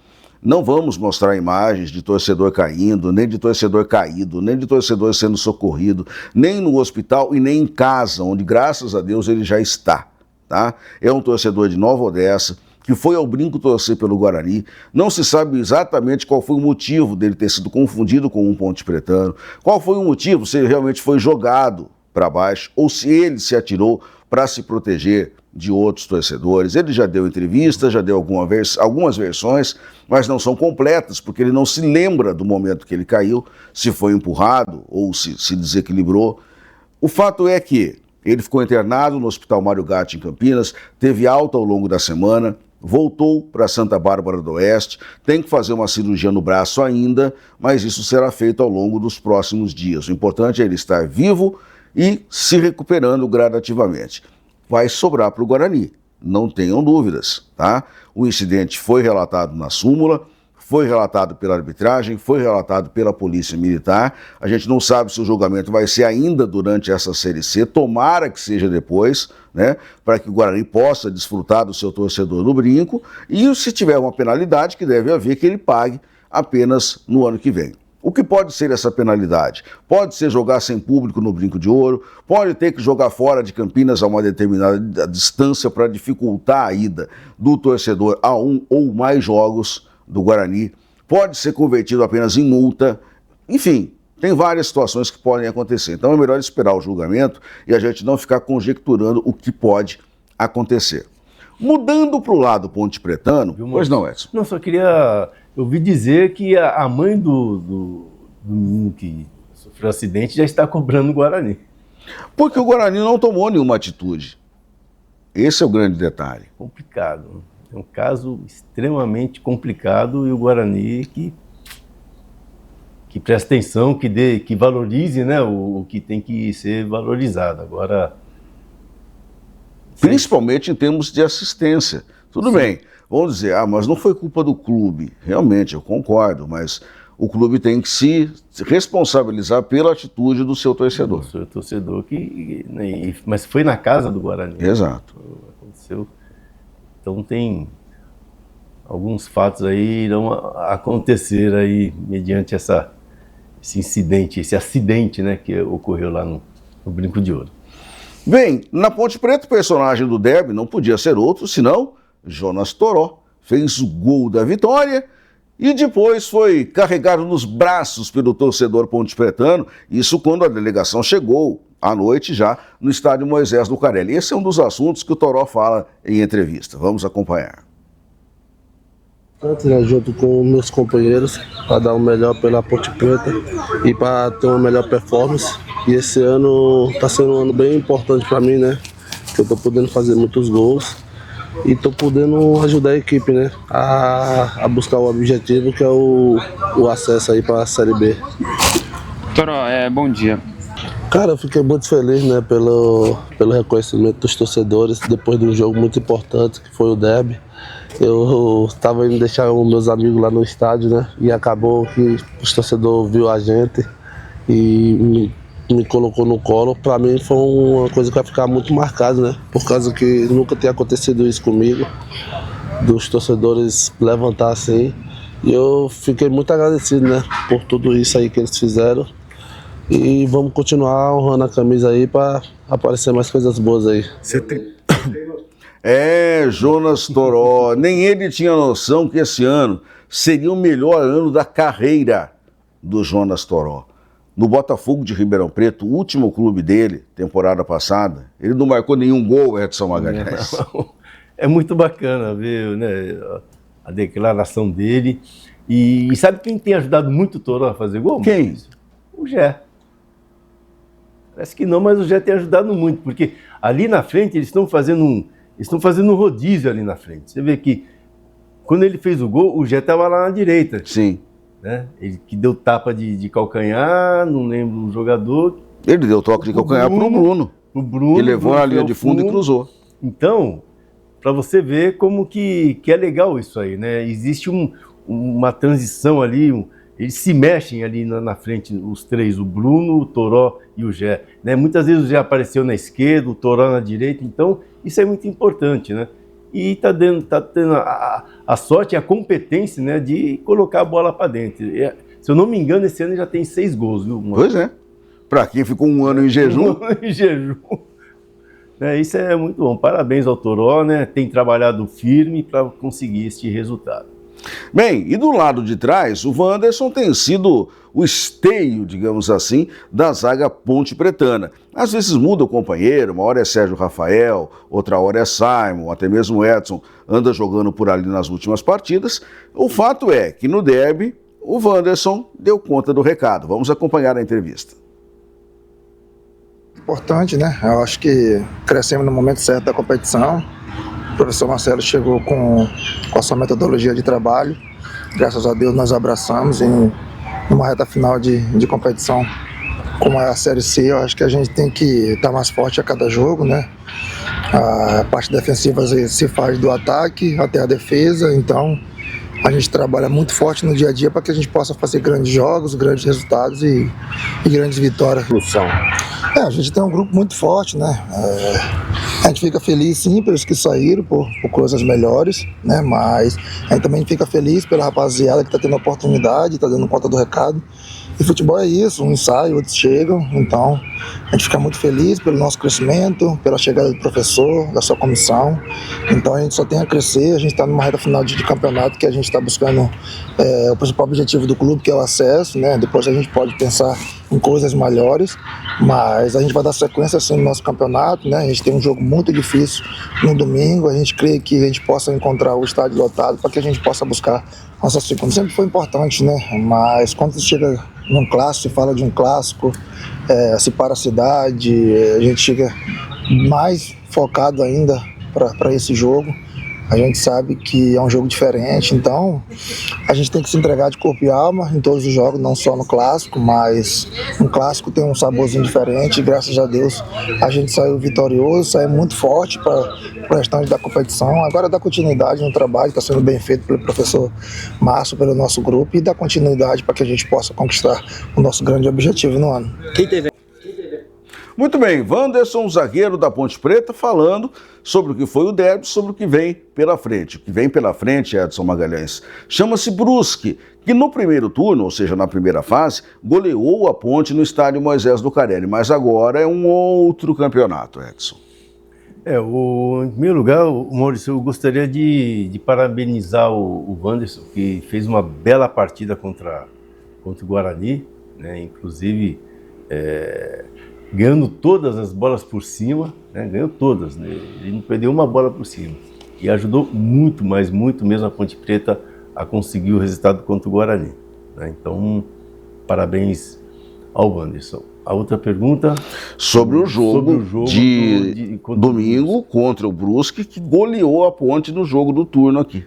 Não vamos mostrar imagens de torcedor caindo, nem de torcedor caído, nem de torcedor sendo socorrido, nem no hospital e nem em casa, onde, graças a Deus, ele já está. Tá? É um torcedor de Nova Odessa, que foi ao Brinco torcer pelo Guarani. Não se sabe exatamente qual foi o motivo dele ter sido confundido com um ponte pretano, qual foi o motivo, se ele realmente foi jogado para baixo ou se ele se atirou para se proteger de outros torcedores. Ele já deu entrevista, já deu algumas versões, mas não são completas, porque ele não se lembra do momento que ele caiu, se foi empurrado ou se desequilibrou. O fato é que ele ficou internado no Hospital Mário Gatti, em Campinas, teve alta ao longo da semana, voltou para Santa Bárbara do Oeste, tem que fazer uma cirurgia no braço ainda, mas isso será feito ao longo dos próximos dias. O importante é ele estar vivo e se recuperando gradativamente. Vai sobrar para o Guarani, não tenham dúvidas, tá? O incidente foi relatado na súmula, foi relatado pela arbitragem, foi relatado pela Polícia Militar. A gente não sabe se o julgamento vai ser ainda durante essa Série C, tomara que seja depois, né? Para que o Guarani possa desfrutar do seu torcedor no Brinco e, se tiver uma penalidade, que deve haver, que ele pague apenas no ano que vem. O que pode ser essa penalidade? Pode ser jogar sem público no Brinco de Ouro, pode ter que jogar fora de Campinas a uma determinada distância para dificultar a ida do torcedor a um ou mais jogos do Guarani, pode ser convertido apenas em multa, enfim, tem várias situações que podem acontecer. Então é melhor esperar o julgamento e a gente não ficar conjecturando o que pode acontecer. Mudando para o lado ponte pretano, pois não, Edson? Não, só queria... Eu ouvi dizer que a mãe do menino que sofreu acidente já está cobrando o Guarani. Porque o Guarani não tomou nenhuma atitude. Esse é o grande detalhe. Complicado. É um caso extremamente complicado e o Guarani que preste atenção, que valorize, né, o que tem que ser valorizado. Agora... Principalmente em termos de assistência. Tudo bem. Vamos dizer, mas não foi culpa do clube. Realmente, eu concordo, mas o clube tem que se responsabilizar pela atitude do seu torcedor. Do seu torcedor, mas foi na casa do Guarani. Exato. Aconteceu. Então tem alguns fatos aí irão acontecer aí mediante esse incidente, esse acidente, né, que ocorreu lá no Brinco de Ouro. Bem, na Ponte Preta, o personagem do derby não podia ser outro, senão Jonas Toró. Fez o gol da vitória e depois foi carregado nos braços pelo torcedor pontepretano, isso quando a delegação chegou à noite já no estádio Moisés Lucarelli. Esse é um dos assuntos que o Toró fala em entrevista. Vamos acompanhar. Junto com meus companheiros para dar o melhor pela Ponte Preta e para ter uma melhor performance. E esse ano está sendo um ano bem importante para mim, né? Que eu estou podendo fazer muitos gols e estou podendo ajudar a equipe, né? A buscar o objetivo que é o acesso aí para a Série B. Toró, bom dia. Cara, eu fiquei muito feliz, né, pelo reconhecimento dos torcedores depois de um jogo muito importante que foi o derby. Eu estava indo deixar os meus amigos lá no estádio, né? E acabou que os torcedores viu a gente e me colocou no colo. Para mim foi uma coisa que vai ficar muito marcada, né? Por causa que nunca tinha acontecido isso comigo, dos torcedores levantar assim. E eu fiquei muito agradecido, né? Por tudo isso aí que eles fizeram. E vamos continuar honrando a camisa aí para aparecer mais coisas boas aí. Jonas Toró, nem ele tinha noção que esse ano seria o melhor ano da carreira do Jonas Toró. No Botafogo de Ribeirão Preto, o último clube dele, temporada passada, ele não marcou nenhum gol, Edson Magalhães. É muito bacana ver, né, a declaração dele. E sabe quem tem ajudado muito o Toró a fazer gol? Quem? O Gé. Parece que não, mas o Gé tem ajudado muito, porque ali na frente eles estão fazendo um rodízio ali na frente. Você vê que quando ele fez o gol, o Gé estava lá na direita. Sim. Né? Ele que deu tapa de calcanhar, não lembro o jogador. Ele deu toque de calcanhar para o Bruno. O Bruno. Que levou na linha de fundo e cruzou. Então, para você ver como que é legal isso aí, né? Existe uma transição ali, eles se mexem ali na frente, os três, o Bruno, o Toró e o Gé. Né? Muitas vezes o Gé apareceu na esquerda, o Toró na direita, então isso é muito importante, né? E tá tendo a sorte e a competência, né, de colocar a bola para dentro. Se eu não me engano, esse ano já tem 6 gols, viu? Pois é. Para quem ficou um ano em jejum. Um ano em jejum. Isso é muito bom. Parabéns ao Toró, né? Tem trabalhado firme para conseguir este resultado. Bem, e do lado de trás, o Wanderson tem sido o esteio, digamos assim, da zaga pontepretana. Às vezes muda o companheiro, uma hora é Sérgio Rafael, outra hora é Simon, até mesmo o Edson anda jogando por ali nas últimas partidas. O fato é que no derby, o Wanderson deu conta do recado. Vamos acompanhar a entrevista. Importante, né? Eu acho que crescemos no momento certo da competição. O professor Marcelo chegou com a sua metodologia de trabalho. Graças a Deus nós abraçamos em uma reta final de competição como é a Série C. Eu acho que a gente tem que estar mais forte a cada jogo, né? A parte defensiva se faz do ataque até a defesa, então a gente trabalha muito forte no dia a dia para que a gente possa fazer grandes jogos, grandes resultados e grandes vitórias. A gente tem um grupo muito forte, né? A gente fica feliz sim pelos que saíram, por coisas melhores, né? Mas a gente também fica feliz pela rapaziada que está tendo oportunidade, está dando conta do recado. E futebol é isso, um ensaio, outros chegam, então a gente fica muito feliz pelo nosso crescimento, pela chegada do professor, da sua comissão. Então a gente só tem a crescer, a gente está numa reta final de campeonato que a gente está buscando o principal objetivo do clube, que é o acesso, né? Depois a gente pode pensar em coisas maiores, mas a gente vai dar sequência assim no nosso campeonato, né? A gente tem um jogo muito difícil no domingo, a gente crê que a gente possa encontrar o estádio lotado para que a gente possa buscar nossa segunda. Sempre foi importante, né? Mas quando chega num clássico, se fala de um clássico, se para a cidade, a gente chega mais focado ainda para esse jogo. A gente sabe que é um jogo diferente, então a gente tem que se entregar de corpo e alma em todos os jogos, não só no clássico, mas um clássico tem um saborzinho diferente e graças a Deus a gente saiu vitorioso, saiu muito forte para o restante da competição. Agora dá continuidade no trabalho, está sendo bem feito pelo professor Márcio, pelo nosso grupo, e dá continuidade para que a gente possa conquistar o nosso grande objetivo no ano. Muito bem, Wanderson, zagueiro da Ponte Preta, falando sobre o que foi o derby, sobre o que vem pela frente. O que vem pela frente, Edson Magalhães, chama-se Brusque, que no primeiro turno, ou seja, na primeira fase, goleou a Ponte no estádio Moisés Lucarelli, mas agora é um outro campeonato, Edson. Em primeiro lugar, Maurício, eu gostaria de parabenizar o Wanderson, que fez uma bela partida contra o Guarani, né? Inclusive ganhando todas as bolas por cima, né? Ganhou todas, né? Ele não perdeu uma bola por cima. E ajudou muito, mas muito mesmo a Ponte Preta a conseguir o resultado contra o Guarani, né? Então, parabéns ao Wanderson. A outra pergunta? Sobre o jogo de domingo contra o Brusque, que goleou a Ponte no jogo do turno aqui.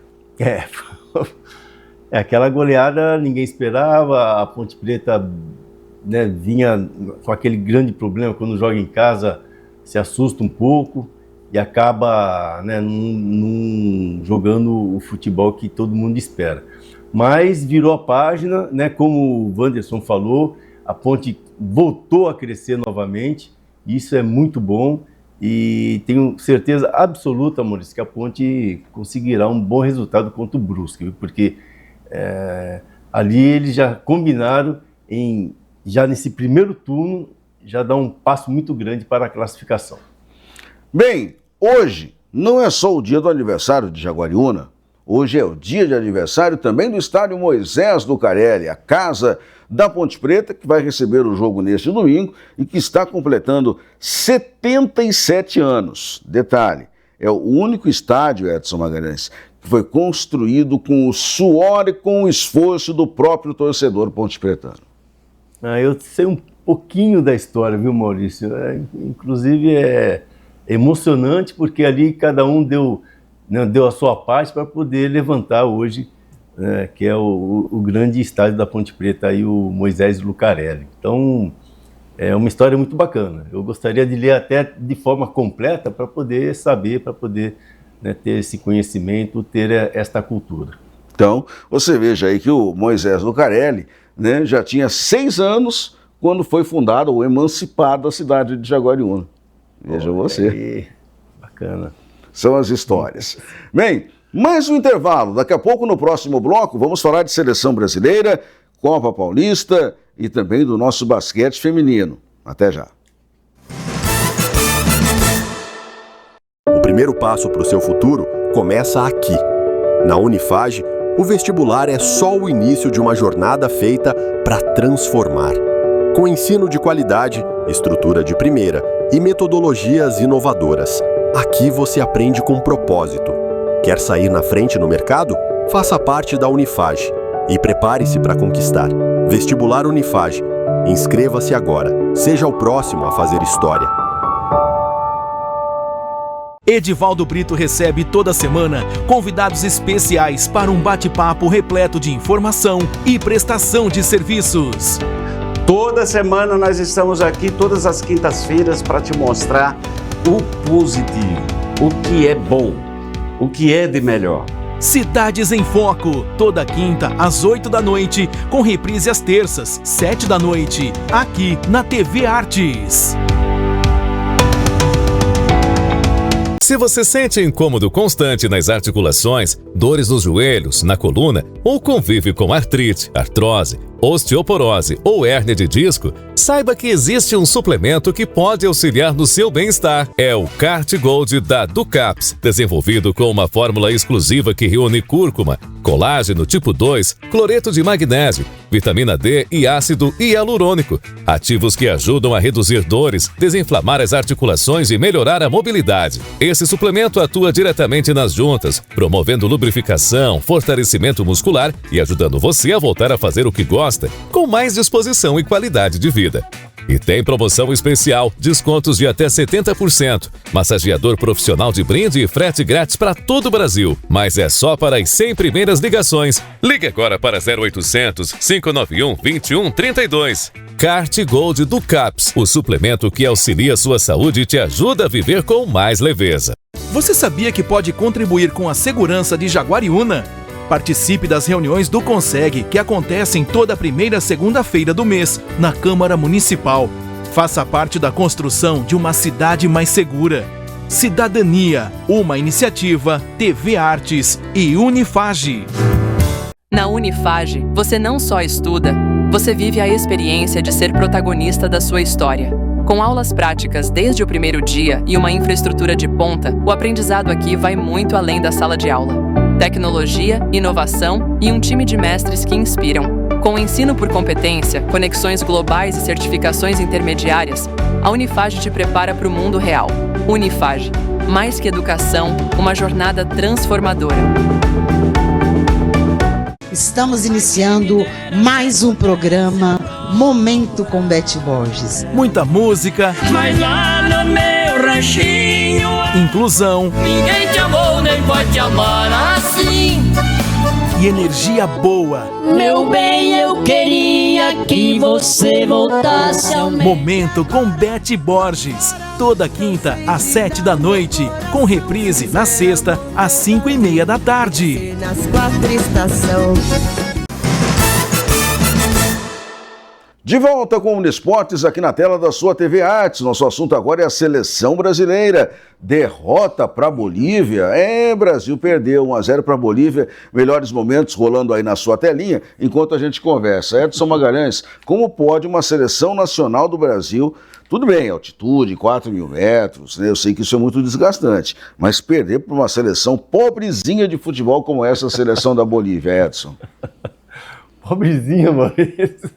Aquela goleada ninguém esperava, a Ponte Preta, né, vinha com aquele grande problema, quando joga em casa se assusta um pouco e acaba, né, não jogando o futebol que todo mundo espera. Mas virou a página, né, como o Wanderson falou, a Ponte voltou a crescer novamente, isso é muito bom e tenho certeza absoluta, Maurício, que a Ponte conseguirá um bom resultado contra o Brusque, porque ali eles já combinaram já nesse primeiro turno, já dá um passo muito grande para a classificação. Bem, hoje não é só o dia do aniversário de Jaguariúna, hoje é o dia de aniversário também do estádio Moisés Lucarelli, a casa da Ponte Preta, que vai receber o jogo neste domingo e que está completando 77 anos. Detalhe, é o único estádio, Edson Magalhães, que foi construído com o suor e com o esforço do próprio torcedor pontepretano. Eu sei um pouquinho da história, viu, Maurício? Inclusive é emocionante, porque ali cada um deu a sua parte para poder levantar hoje, que é o grande estádio da Ponte Preta, aí, o Moisés Lucarelli. Então, é uma história muito bacana. Eu gostaria de ler até de forma completa para poder saber, para poder, né, ter esse conhecimento, ter esta cultura. Então, você veja aí que o Moisés Lucarelli, né, já tinha 6 anos quando foi fundada ou emancipada a cidade de Jaguariúna. Veja você. Aí, bacana. São as histórias. Bem, mais um intervalo. Daqui a pouco, no próximo bloco, vamos falar de seleção brasileira, Copa Paulista e também do nosso basquete feminino. Até já. O primeiro passo para o seu futuro começa aqui. Na Unifage, o vestibular é só o início de uma jornada feita para transformar. Com ensino de qualidade, estrutura de primeira e metodologias inovadoras. Aqui você aprende com propósito. Quer sair na frente no mercado? Faça parte da Unifage e prepare-se para conquistar. Vestibular Unifage. Inscreva-se agora. Seja o próximo a fazer história. Edivaldo Brito recebe toda semana convidados especiais para um bate-papo repleto de informação e prestação de serviços. Toda semana nós estamos aqui, todas as quintas-feiras, para te mostrar o positivo, o que é bom, o que é de melhor. Cidades em Foco, toda quinta às 8 da noite, com reprise às terças, 7 da noite, aqui na TV Artes. Se você sente incômodo constante nas articulações, dores nos joelhos, na coluna ou convive com artrite, artrose, osteoporose ou hérnia de disco, saiba que existe um suplemento que pode auxiliar no seu bem-estar. É o CartGold da Ducaps, desenvolvido com uma fórmula exclusiva que reúne cúrcuma, colágeno tipo 2, cloreto de magnésio, vitamina D e ácido hialurônico, ativos que ajudam a reduzir dores, desinflamar as articulações e melhorar a mobilidade. Esse suplemento atua diretamente nas juntas, promovendo lubrificação, fortalecimento muscular e ajudando você a voltar a fazer o que gosta, com mais disposição e qualidade de vida. E tem promoção especial, descontos de até 70%, massageador profissional de brinde e frete grátis para todo o Brasil. Mas é só para as 100 primeiras ligações. Ligue agora para 0800 591 2132. CartGold do CAPS, o suplemento que auxilia a sua saúde e te ajuda a viver com mais leveza. Você sabia que pode contribuir com a segurança de Jaguariúna? Participe das reuniões do Conseg, que acontecem toda primeira segunda-feira do mês, na Câmara Municipal. Faça parte da construção de uma cidade mais segura. Cidadania, uma iniciativa, TV Artes e Unifage. Na Unifage, você não só estuda, você vive a experiência de ser protagonista da sua história. Com aulas práticas desde o primeiro dia e uma infraestrutura de ponta, o aprendizado aqui vai muito além da sala de aula. Tecnologia, inovação e um time de mestres que inspiram. Com o ensino por competência, conexões globais e certificações intermediárias, a Unifage te prepara para o mundo real. Unifage. Mais que educação, uma jornada transformadora. Estamos iniciando mais um programa Momento com Beth Borges. Muita música. Mas lá no meu ranchinho, inclusão. Ninguém te amou, nem pode te amar assim. E energia boa. Meu bem, eu queria que você voltasse ao meu. Momento com Beth Borges. Toda quinta às 7 da noite. Com reprise na sexta às 5:30 da tarde. Nas 4 estações. De volta com o Uniesportes aqui na tela da sua TV Artes. Nosso assunto agora é a seleção brasileira. Derrota para a Bolívia. Brasil perdeu 1-0 para a Bolívia. Melhores momentos rolando aí na sua telinha enquanto a gente conversa. Edson Magalhães, como pode uma seleção nacional do Brasil, tudo bem, altitude, 4.000 metros, né? Eu sei que isso é muito desgastante, mas perder para uma seleção pobrezinha de futebol como essa seleção da Bolívia, Edson? Pobrezinha, Maurício.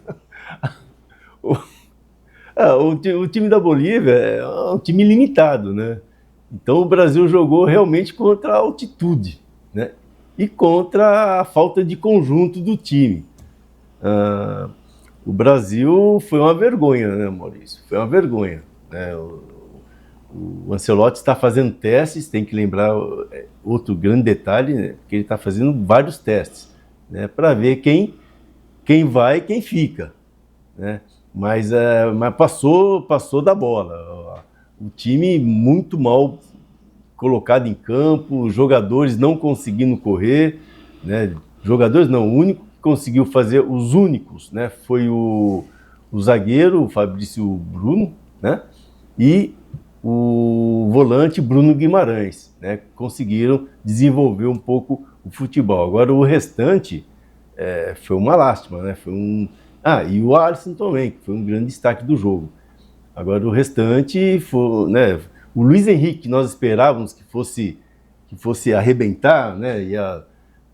O time da Bolívia é um time limitado, né? Então o Brasil jogou realmente contra a altitude, né? E contra a falta de conjunto do time. O Brasil foi uma vergonha, né, Maurício? Foi uma vergonha, né? O Ancelotti está fazendo testes, tem que lembrar outro grande detalhe, né? Que ele está fazendo vários testes, né? Para ver quem vai e quem fica, né? Mas passou da bola. O time muito mal colocado em campo, jogadores não conseguindo correr, né? Jogadores não, o único que conseguiu fazer, os únicos, né? Foi o zagueiro, o Fabrício Bruno, né? E o volante Bruno Guimarães, né? Conseguiram desenvolver um pouco o futebol. Agora o restante foi uma lástima, né? E o Alisson também, que foi um grande destaque do jogo. Agora o restante foi, né? O Luiz Henrique, que nós esperávamos que fosse arrebentar, né?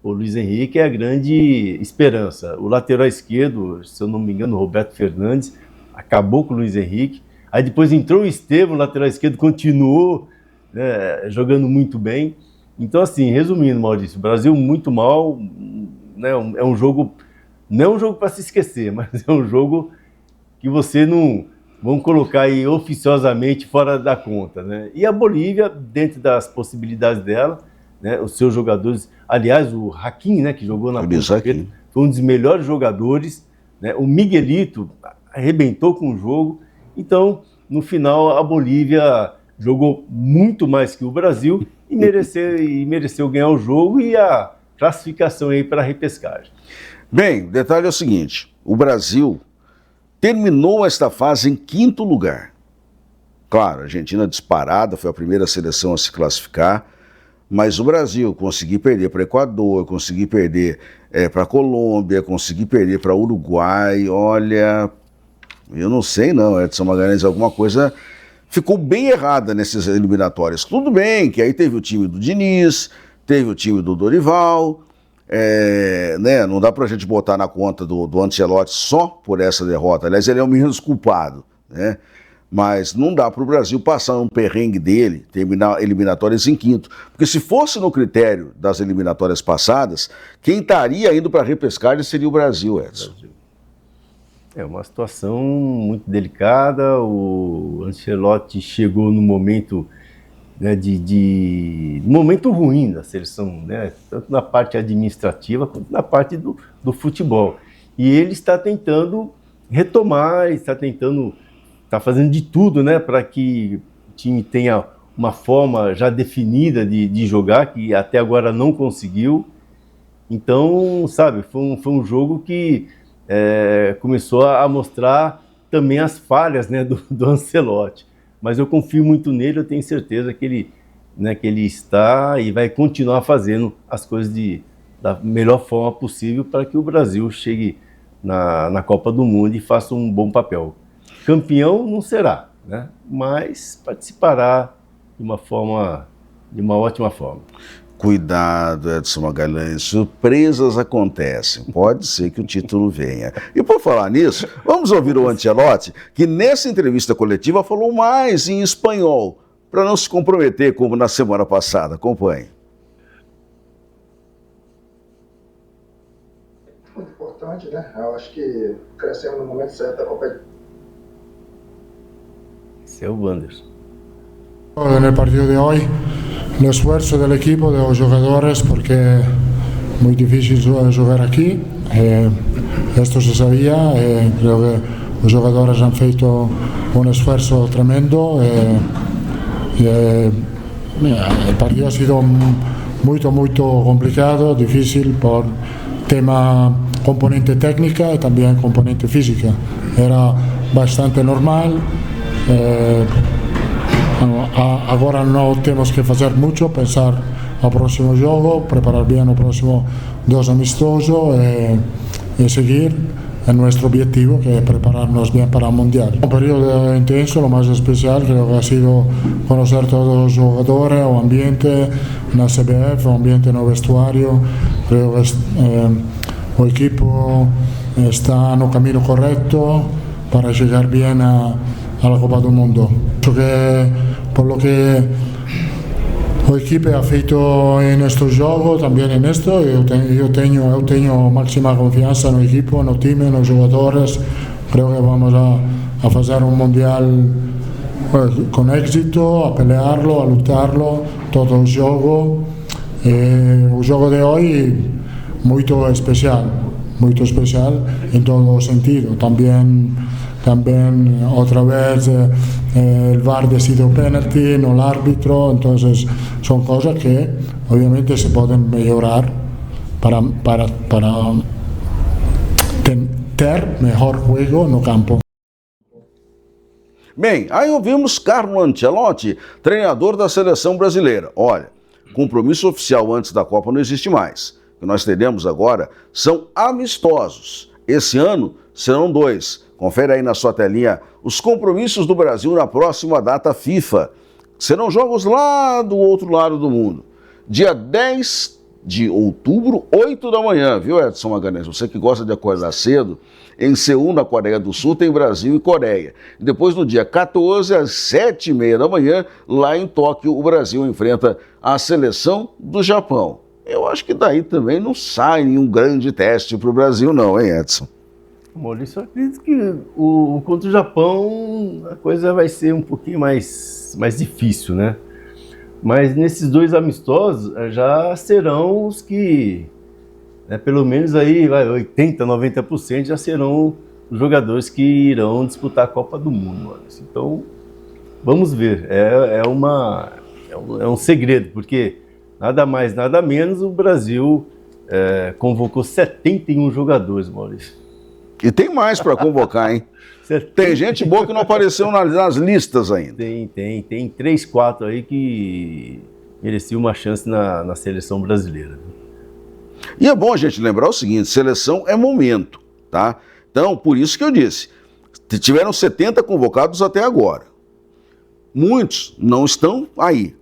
O Luiz Henrique é a grande esperança. O lateral esquerdo, se eu não me engano, o Roberto Fernandes, acabou com o Luiz Henrique. Aí depois entrou o Estevão, o lateral esquerdo, continuou, né, jogando muito bem. Então, assim, resumindo, Maurício, o Brasil muito mal, né, é um jogo, não é um jogo para se esquecer, mas é um jogo que você não... Vamos colocar aí oficiosamente fora da conta, né? E a Bolívia, dentro das possibilidades dela, né, os seus jogadores... Aliás, o Hakim, né, que jogou na Ponte Preta, foi um dos melhores jogadores, né? O Miguelito arrebentou com o jogo. Então, no final, a Bolívia jogou muito mais que o Brasil e mereceu ganhar o jogo e a classificação aí para a repescagem. Bem, o detalhe é o seguinte, o Brasil terminou esta fase em 5º lugar. Claro, a Argentina disparada, foi a primeira seleção a se classificar, mas o Brasil conseguiu perder para o Equador, conseguiu perder para a Colômbia, conseguiu perder para o Uruguai. Olha, eu não sei não, Edson Magalhães, alguma coisa ficou bem errada nesses eliminatórios. Tudo bem que aí teve o time do Diniz, teve o time do Dorival, né, não dá pra gente botar na conta do Ancelotti só por essa derrota. Aliás, ele é o menos culpado, né? Mas não dá para o Brasil passar um perrengue dele, terminar eliminatórias em 5º. Porque se fosse no critério das eliminatórias passadas, quem estaria indo para a repescagem seria o Brasil, Edson. É uma situação muito delicada. O Ancelotti chegou no momento, né, no momento ruim da seleção, né, tanto na parte administrativa quanto na parte do futebol. E ele está tentando retomar, está fazendo de tudo, né, para que o time tenha uma forma já definida de jogar, que até agora não conseguiu. Então, sabe, foi um jogo que começou a mostrar também as falhas, né, do Ancelotti. Mas eu confio muito nele, eu tenho certeza que ele está e vai continuar fazendo as coisas da melhor forma possível para que o Brasil chegue na Copa do Mundo e faça um bom papel. Campeão não será, né? Mas participará de uma ótima forma. Cuidado, Edson Magalhães, surpresas acontecem. Pode ser que o título venha. E por falar nisso, vamos ouvir o Ancelotti, que nessa entrevista coletiva falou mais em espanhol, para não se comprometer como na semana passada. Acompanhe. Muito importante, né? Eu acho que crescemos no momento certo da competição. Esse é o Wanderson. En el partido de hoy, el esfuerzo del equipo, de los jugadores, porque es muy difícil jugar aquí. Esto se sabía. Creo que los jugadores han hecho un esfuerzo tremendo. El partido ha sido muy complicado, difícil por tema componente técnica y también componente física. Era bastante normal. Agora não temos que fazer muito, pensar ao próximo jogo, preparar bem o próximo 2 amistosos e seguir o nosso objetivo, que é preparar-nos bem para o Mundial. Um período intenso, o mais especial creo que ha sido conhecer todos os jogadores, o ambiente na CBF, o ambiente no vestuário. Creo que o equipo está no caminho correto para chegar bem a la Copa do Mundo. Por lo que o equipo ha feito en estos jogos, también en esto, eu tenho máxima confianza no equipo, no time, nos jogadores. Creo que vamos a fazer un mundial con éxito, a pelearlo, a lutarlo, todo o jogo. O jogo de hoy muito especial en todo sentido. También otra vez el VAR decidió penalti, no el árbitro, entonces son cosas que obviamente se pueden mejorar para ter mejor juego no campo. Bem, aí ouvimos Carlo Ancelotti, treinador da seleção brasileira. Olha, compromisso oficial antes da Copa não existe mais. O que nós teremos agora são amistosos. Esse ano serão 2. Confere aí na sua telinha os compromissos do Brasil na próxima data FIFA. Serão jogos lá do outro lado do mundo. Dia 10 de outubro, 8 da manhã, viu, Edson Magalhães? Você que gosta de acordar cedo, em Seul, na Coreia do Sul, tem Brasil e Coreia. E depois, no dia 14, às 7h30 da manhã, lá em Tóquio, o Brasil enfrenta a seleção do Japão. Eu acho que daí também não sai nenhum grande teste para o Brasil não, hein, Edson? Maurício, eu acredito que contra o Japão a coisa vai ser um pouquinho mais difícil, né? Mas nesses 2 amistosos já serão os que, né, pelo menos aí 80%, 90% já serão os jogadores que irão disputar a Copa do Mundo, Maurício. Então, vamos ver. É um segredo, porque nada mais, nada menos, o Brasil convocou 71 jogadores, Maurício. E tem mais para convocar, hein? Tem gente boa que não apareceu nas listas ainda. Tem 3, 4 aí que mereciam uma chance na seleção brasileira. E é bom a gente lembrar o seguinte, seleção é momento, tá? Então, por isso que eu disse, tiveram 70 convocados até agora. Muitos não estão aí.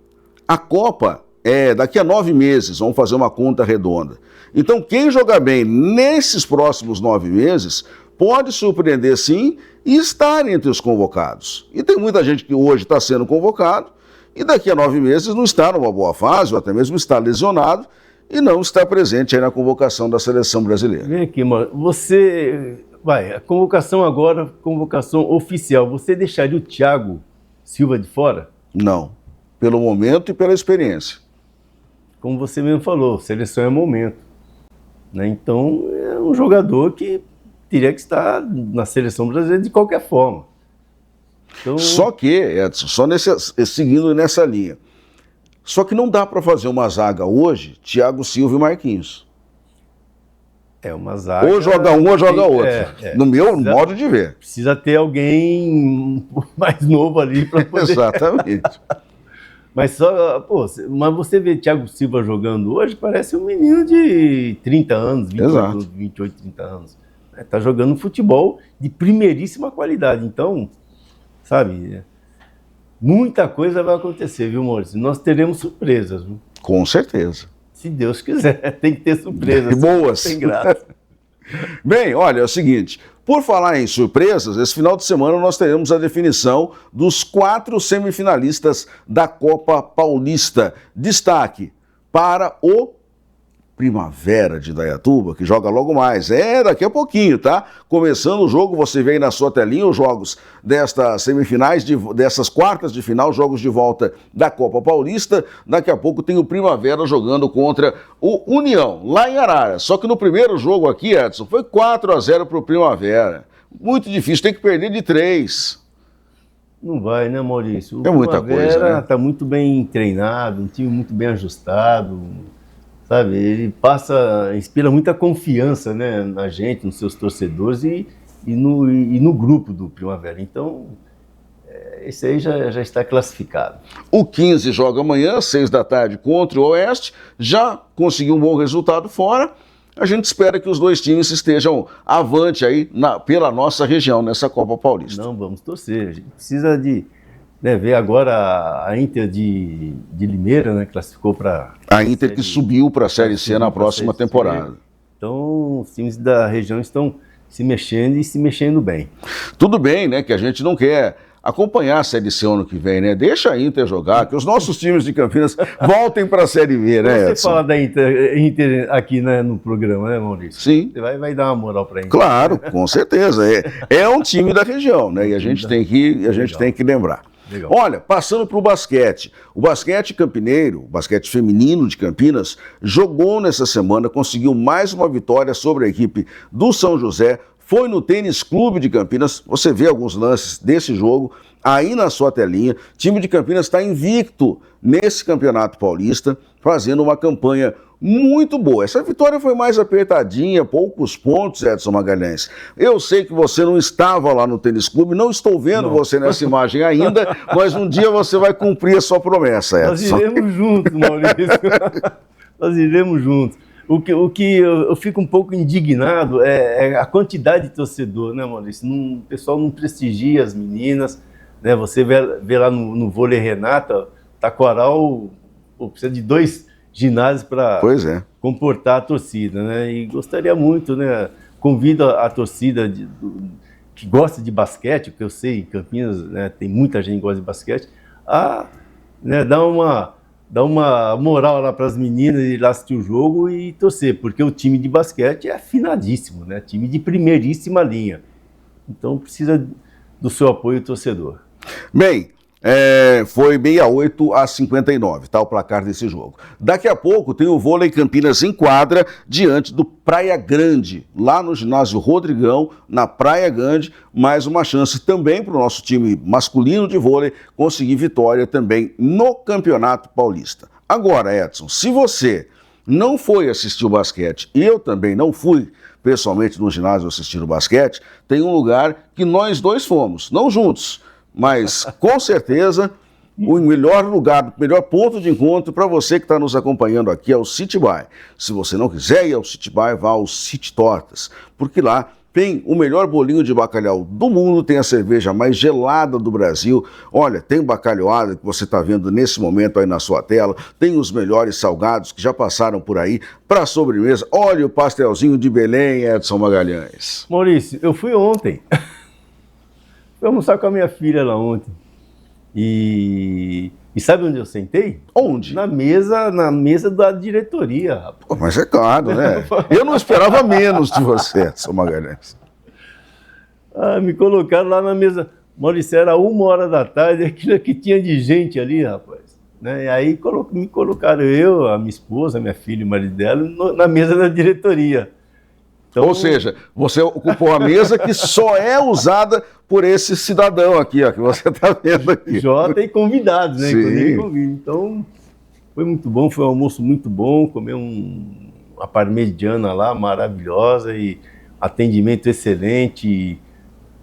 A Copa é daqui a 9 meses, vamos fazer uma conta redonda. Então, quem jogar bem nesses próximos 9 meses pode surpreender sim e estar entre os convocados. E tem muita gente que hoje está sendo convocado e daqui a 9 meses não está numa boa fase, ou até mesmo está lesionado e não está presente aí na convocação da seleção brasileira. Vem aqui, mano. A convocação agora, convocação oficial, você deixaria o Thiago Silva de fora? Não, pelo momento e pela experiência. Como você mesmo falou, seleção é momento. Né? Então, é um jogador que teria que estar na seleção brasileira de qualquer forma. Então... Só que, Edson, seguindo nessa linha, só que não dá para fazer uma zaga hoje, Thiago Silva e Marquinhos. É uma zaga... Ou joga um ou joga outro, no meu modo de ver. Precisa ter alguém mais novo ali para poder... Exatamente. Mas você vê Thiago Silva jogando hoje, parece um menino de 30 anos, 28, 30 anos. Está jogando futebol de primeiríssima qualidade. Então, sabe, muita coisa vai acontecer, viu, Maurício? Nós teremos surpresas, viu? Com certeza. Se Deus quiser, tem que ter surpresas. Boas. Sem graça. Bem, olha, é o seguinte, por falar em surpresas, esse final de semana nós teremos a definição dos 4 semifinalistas da Copa Paulista. Destaque para o Primavera de Indaiatuba, que joga logo mais. Daqui a pouquinho, tá? Começando o jogo, você vê aí na sua telinha os jogos destas semifinais, dessas quartas de final, jogos de volta da Copa Paulista. Daqui a pouco tem o Primavera jogando contra o União, lá em Araras. Só que no primeiro jogo aqui, Edson, foi 4-0 para o Primavera. Muito difícil, tem que perder de 3. Não vai, né, Maurício? É muita coisa, né? Tá muito bem treinado, um time muito bem ajustado. Sabe, ele inspira muita confiança, né, na gente, nos seus torcedores e no grupo do Primavera. Então, esse aí já está classificado. O 15 joga amanhã, 6 da tarde, contra o Oeste. Já conseguiu um bom resultado fora. A gente espera que os dois times estejam avante aí pela nossa região, nessa Copa Paulista. Não, vamos torcer. A gente precisa ver agora a Inter de Limeira, né, classificou para... A Inter que subiu para a Série C na próxima temporada. Então, os times da região estão se mexendo e se mexendo bem. Tudo bem, né, que a gente não quer acompanhar a Série C ano que vem, né? Deixa a Inter jogar, que os nossos times de Campinas voltem para a Série B, né, Edson? Você fala da Inter aqui, né, no programa, né, Maurício? Sim. Você vai dar uma moral para a Inter. Claro, com certeza. É um time da região, né? E a gente tem que lembrar. Legal. Olha, passando para o basquete campineiro, o basquete feminino de Campinas, jogou nessa semana, conseguiu mais uma vitória sobre a equipe do São José, foi no Tênis Clube de Campinas, você vê alguns lances desse jogo aí na sua telinha. O time de Campinas está invicto nesse Campeonato Paulista, fazendo uma campanha muito boa. Essa vitória foi mais apertadinha, poucos pontos, Edson Magalhães. Eu sei que você não estava lá no Tênis Clube, não estou vendo você nessa imagem ainda, mas um dia você vai cumprir a sua promessa, Edson. Nós iremos juntos, Maurício. Nós iremos juntos. O que eu fico um pouco indignado é a quantidade de torcedor, né, Maurício? O pessoal não prestigia as meninas, né? Você vê lá no vôlei Renata, Taquaral precisa de 2 ginásios para comportar a torcida, né? E gostaria muito, né? Convido a torcida que gosta de basquete, porque eu sei, em Campinas, né, tem muita gente que gosta de basquete, a dar uma moral lá para as meninas, ir lá assistir o jogo e torcer, porque o time de basquete é afinadíssimo, né? Time de primeiríssima linha. Então precisa do seu apoio, torcedor. Bem, foi 68-59, tá, o placar desse jogo. Daqui a pouco tem o Vôlei Campinas em quadra, diante do Praia Grande, lá no ginásio Rodrigão, na Praia Grande, mais uma chance também para o nosso time masculino de vôlei conseguir vitória também no Campeonato Paulista. Agora, Edson, se você não foi assistir o basquete, e eu também não fui pessoalmente no ginásio assistir o basquete, tem um lugar que nós dois fomos, não juntos, mas com certeza o melhor lugar, o melhor ponto de encontro para você que está nos acompanhando aqui é o City Buy. Se você não quiser ir ao City Buy, vá ao City Tortas, porque lá tem o melhor bolinho de bacalhau do mundo, tem a cerveja mais gelada do Brasil. Olha, tem bacalhoada que você está vendo nesse momento aí na sua tela, tem os melhores salgados que já passaram por aí para sobremesa. Olha o pastelzinho de Belém, Edson Magalhães. Maurício, eu fui ontem. Fui almoçar com a minha filha lá ontem. E sabe onde eu sentei? Onde? Na mesa da diretoria, rapaz. Pô, mas é claro, né? Eu não esperava menos de você, Edson Magalhães. Me colocaram lá na mesa. Maurício, era 1h da tarde, aquilo que tinha de gente ali, rapaz. Né? E aí me colocaram eu, a minha esposa, a minha filha e o marido dela na mesa da diretoria. Então, ou seja, você ocupou a mesa que só é usada por esse cidadão aqui, ó, que você está vendo aqui. Jota e convidados, né? Sim. Então, foi muito bom, foi um almoço muito bom, comer uma parmegiana lá, maravilhosa, e atendimento excelente.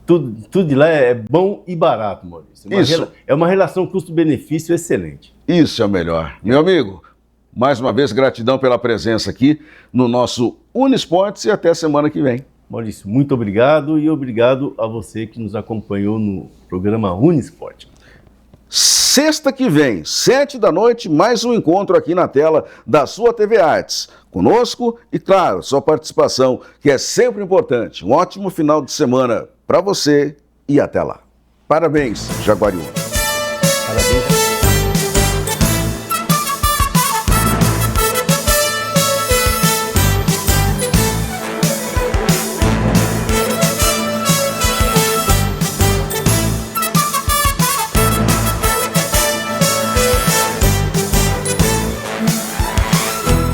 Tudo de lá é bom e barato, Maurício. É uma relação custo-benefício excelente. Isso é o melhor. Meu amigo, mais uma vez, gratidão pela presença aqui no nosso Uniesportes e até semana que vem. Maurício, muito obrigado e obrigado a você que nos acompanhou no programa Uniesporte. Sexta que vem, 7 da noite, mais um encontro aqui na tela da sua TV Artes. Conosco e, claro, sua participação, que é sempre importante. Um ótimo final de semana para você e até lá. Parabéns, Jaguariúna. Parabéns.